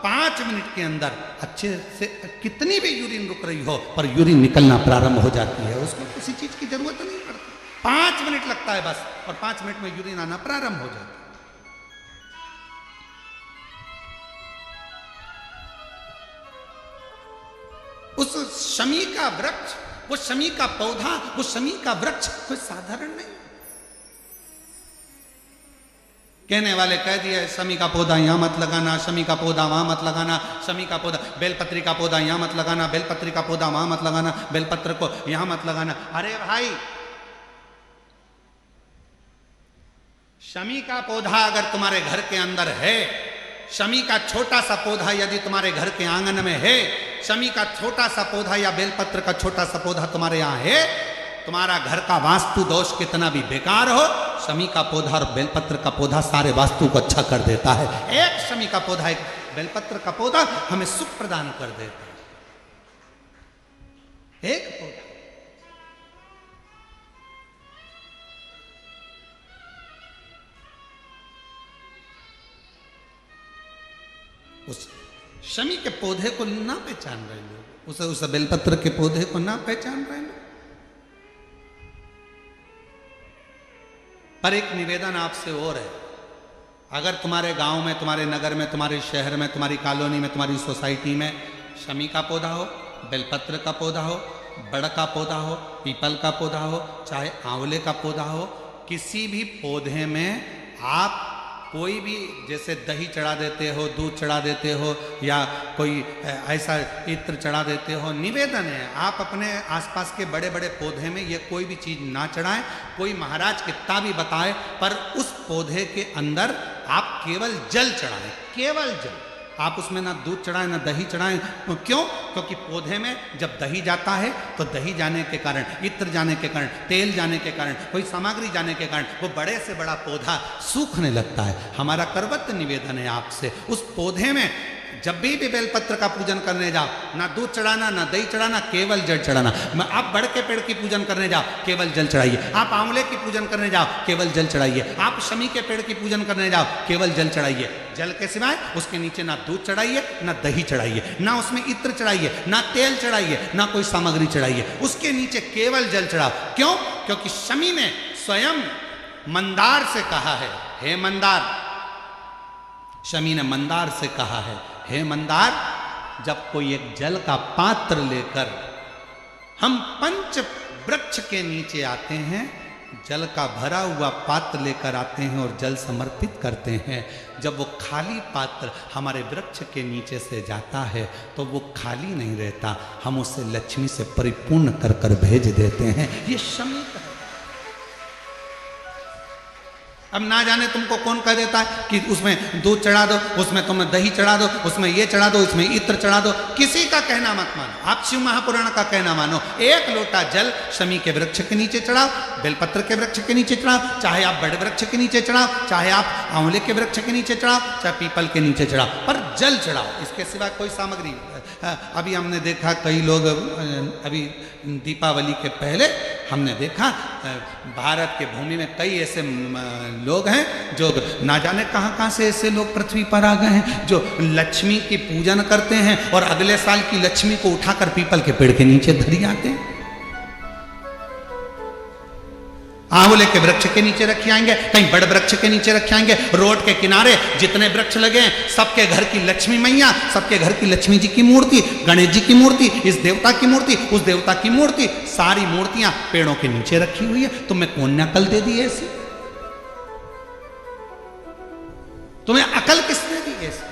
5 मिनट के अंदर अच्छे से कितनी भी यूरिन रुक रही हो पर यूरिन निकलना प्रारंभ हो जाती है, उसको किसी चीज की जरूरत नहीं पड़ती। 5 मिनट लगता है बस, और 5 मिनट में यूरिन आना प्रारंभ हो जाता है। उस शमी का वृक्ष, वो शमी का पौधा, वो शमी का वृक्ष कोई साधारण नहीं। कहने वाले कह दिए शमी का पौधा यहां मत लगाना, शमी का पौधा वहां मत लगाना, शमी का पौधा, बेलपत्री का पौधा यहां मत लगाना, बेलपत्री का पौधा वहां मत लगाना, बेलपत्र को यहां मत लगाना। अरे भाई, शमी का पौधा अगर तुम्हारे घर के अंदर है, शमी का छोटा सा पौधा यदि तुम्हारे घर के आंगन में है, शमी का छोटा सा पौधा या बेलपत्र का छोटा सा पौधा तुम्हारे यहाँ है, तुम्हारा घर का वास्तु दोष कितना भी बेकार हो, शमी का पौधा और बेलपत्र का पौधा सारे वास्तु को अच्छा कर देता है। एक शमी का पौधा, एक बेलपत्र का पौधा हमें सुख प्रदान कर देता है। एक पौधा। उस शमी के पौधे को ना पहचान रहे लोग, उस बेलपत्र के पौधे को ना पहचान रहे लोग। पर एक निवेदन आपसे और है, अगर तुम्हारे गांव में, तुम्हारे नगर में, तुम्हारे शहर में, तुम्हारी कॉलोनी में, तुम्हारी सोसाइटी में शमी का पौधा हो, बेलपत्र का पौधा हो, बड़ का पौधा हो, पीपल का पौधा हो, चाहे आंवले का पौधा हो, किसी भी पौधे में आप कोई भी, जैसे दही चढ़ा देते हो, दूध चढ़ा देते हो या कोई ऐसा इत्र चढ़ा देते हो, निवेदन है आप अपने आसपास के बड़े बड़े पौधे में ये कोई भी चीज़ ना चढ़ाएं। कोई महाराज कितना भी बताए, पर उस पौधे के अंदर आप केवल जल चढ़ाएं, केवल जल। आप उसमें ना दूध चढ़ाएं ना दही चढ़ाएं। क्यों? क्योंकि पौधे में जब दही जाता है तो दही जाने के कारण, इत्र जाने के कारण, तेल जाने के कारण, कोई सामग्री जाने के कारण वो बड़े से बड़ा पौधा सूखने लगता है। हमारा करवत निवेदन है आपसे, उस पौधे में जब भी बेलपत्र का पूजन करने जाओ, ना दूध चढ़ाना, ना दही चढ़ाना, केवल जल चढ़ाना। आप बड़ के पेड़ की पूजन करने जाओ, केवल जल चढ़ाइए। आप आंवले की पूजन करने जाओ, केवल जल चढ़ाइए। आप शमी के पेड़ की पूजन करने जाओ, केवल जल चढ़ाइए। जल के सिवाय उसके नीचे ना दूध चढ़ाइए, ना दही चढ़ाइए, ना उसमें इत्र चढ़ाइए, ना तेल चढ़ाइए, ना कोई सामग्री चढ़ाइए। उसके नीचे केवल जल चढ़ाओ। क्यों? क्योंकि शमी ने स्वयं मंदार से कहा है, हे मंदार, शमी ने मंदार से कहा है, हे मंदार, जब कोई एक जल का पात्र लेकर हम पंच वृक्ष के नीचे आते हैं, जल का भरा हुआ पात्र लेकर आते हैं और जल समर्पित करते हैं, जब वो खाली पात्र हमारे वृक्ष के नीचे से जाता है तो वो खाली नहीं रहता, हम उसे लक्ष्मी से परिपूर्ण कर कर भेज देते हैं। ये शमी का है। अब ना जाने तुमको कौन कह देता है कि उसमें दूध चढ़ा दो, उसमें तुम दही चढ़ा दो, उसमें ये चढ़ा दो, इसमें इत्र चढ़ा दो। किसी का कहना मत मानो, आप शिव महापुराण का कहना मानो। एक लोटा जल शमी के वृक्ष के नीचे चढ़ाओ, बेलपत्र के वृक्ष के नीचे चढ़ाओ, चाहे आप बड़े वृक्ष के नीचे चढ़ाओ, चाहे आप आंवले के वृक्ष के नीचे चढ़ाओ, चाहे पीपल के नीचे चढ़ाओ, पर जल चढ़ाओ। इसके सिवा कोई सामग्री। अभी हमने देखा कई लोग, अभी दीपावली के पहले हमने देखा भारत के भूमि में कई ऐसे लोग हैं जो ना जाने कहाँ कहाँ से ऐसे लोग पृथ्वी पर आ गए हैं जो लक्ष्मी की पूजन करते हैं और अगले साल की लक्ष्मी को उठाकर पीपल के पेड़ के नीचे धरी आते हैं। आंवले के वृक्ष के नीचे रखे आएंगे, कहीं बड़े वृक्ष के नीचे रखे आएंगे। रोड के किनारे जितने वृक्ष लगे हैं, सबके घर की लक्ष्मी मैया, सबके घर की लक्ष्मी जी की मूर्ति, गणेश जी की मूर्ति, इस देवता की मूर्ति, उस देवता की मूर्ति, सारी मूर्तियां पेड़ों के नीचे रखी हुई है। तुम्हें कौन ने अकल दे दी ऐसी? तुम्हें अकल किसने दी ऐसी?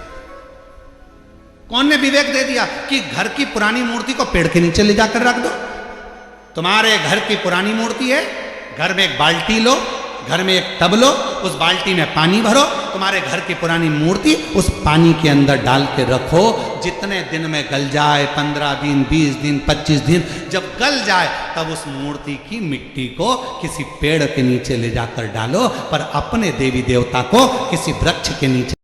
कौन ने विवेक दे दिया कि घर की पुरानी मूर्ति को पेड़ के नीचे ले जाकर रख दो? तुम्हारे घर की पुरानी मूर्ति है, घर में एक बाल्टी लो, घर में एक टब लो, उस बाल्टी में पानी भरो, तुम्हारे घर की पुरानी मूर्ति उस पानी के अंदर डाल के रखो। जितने दिन में गल जाए, 15 दिन, 20 दिन, 25 दिन, जब गल जाए तब उस मूर्ति की मिट्टी को किसी पेड़ के नीचे ले जाकर डालो, पर अपने देवी देवता को किसी वृक्ष के नीचे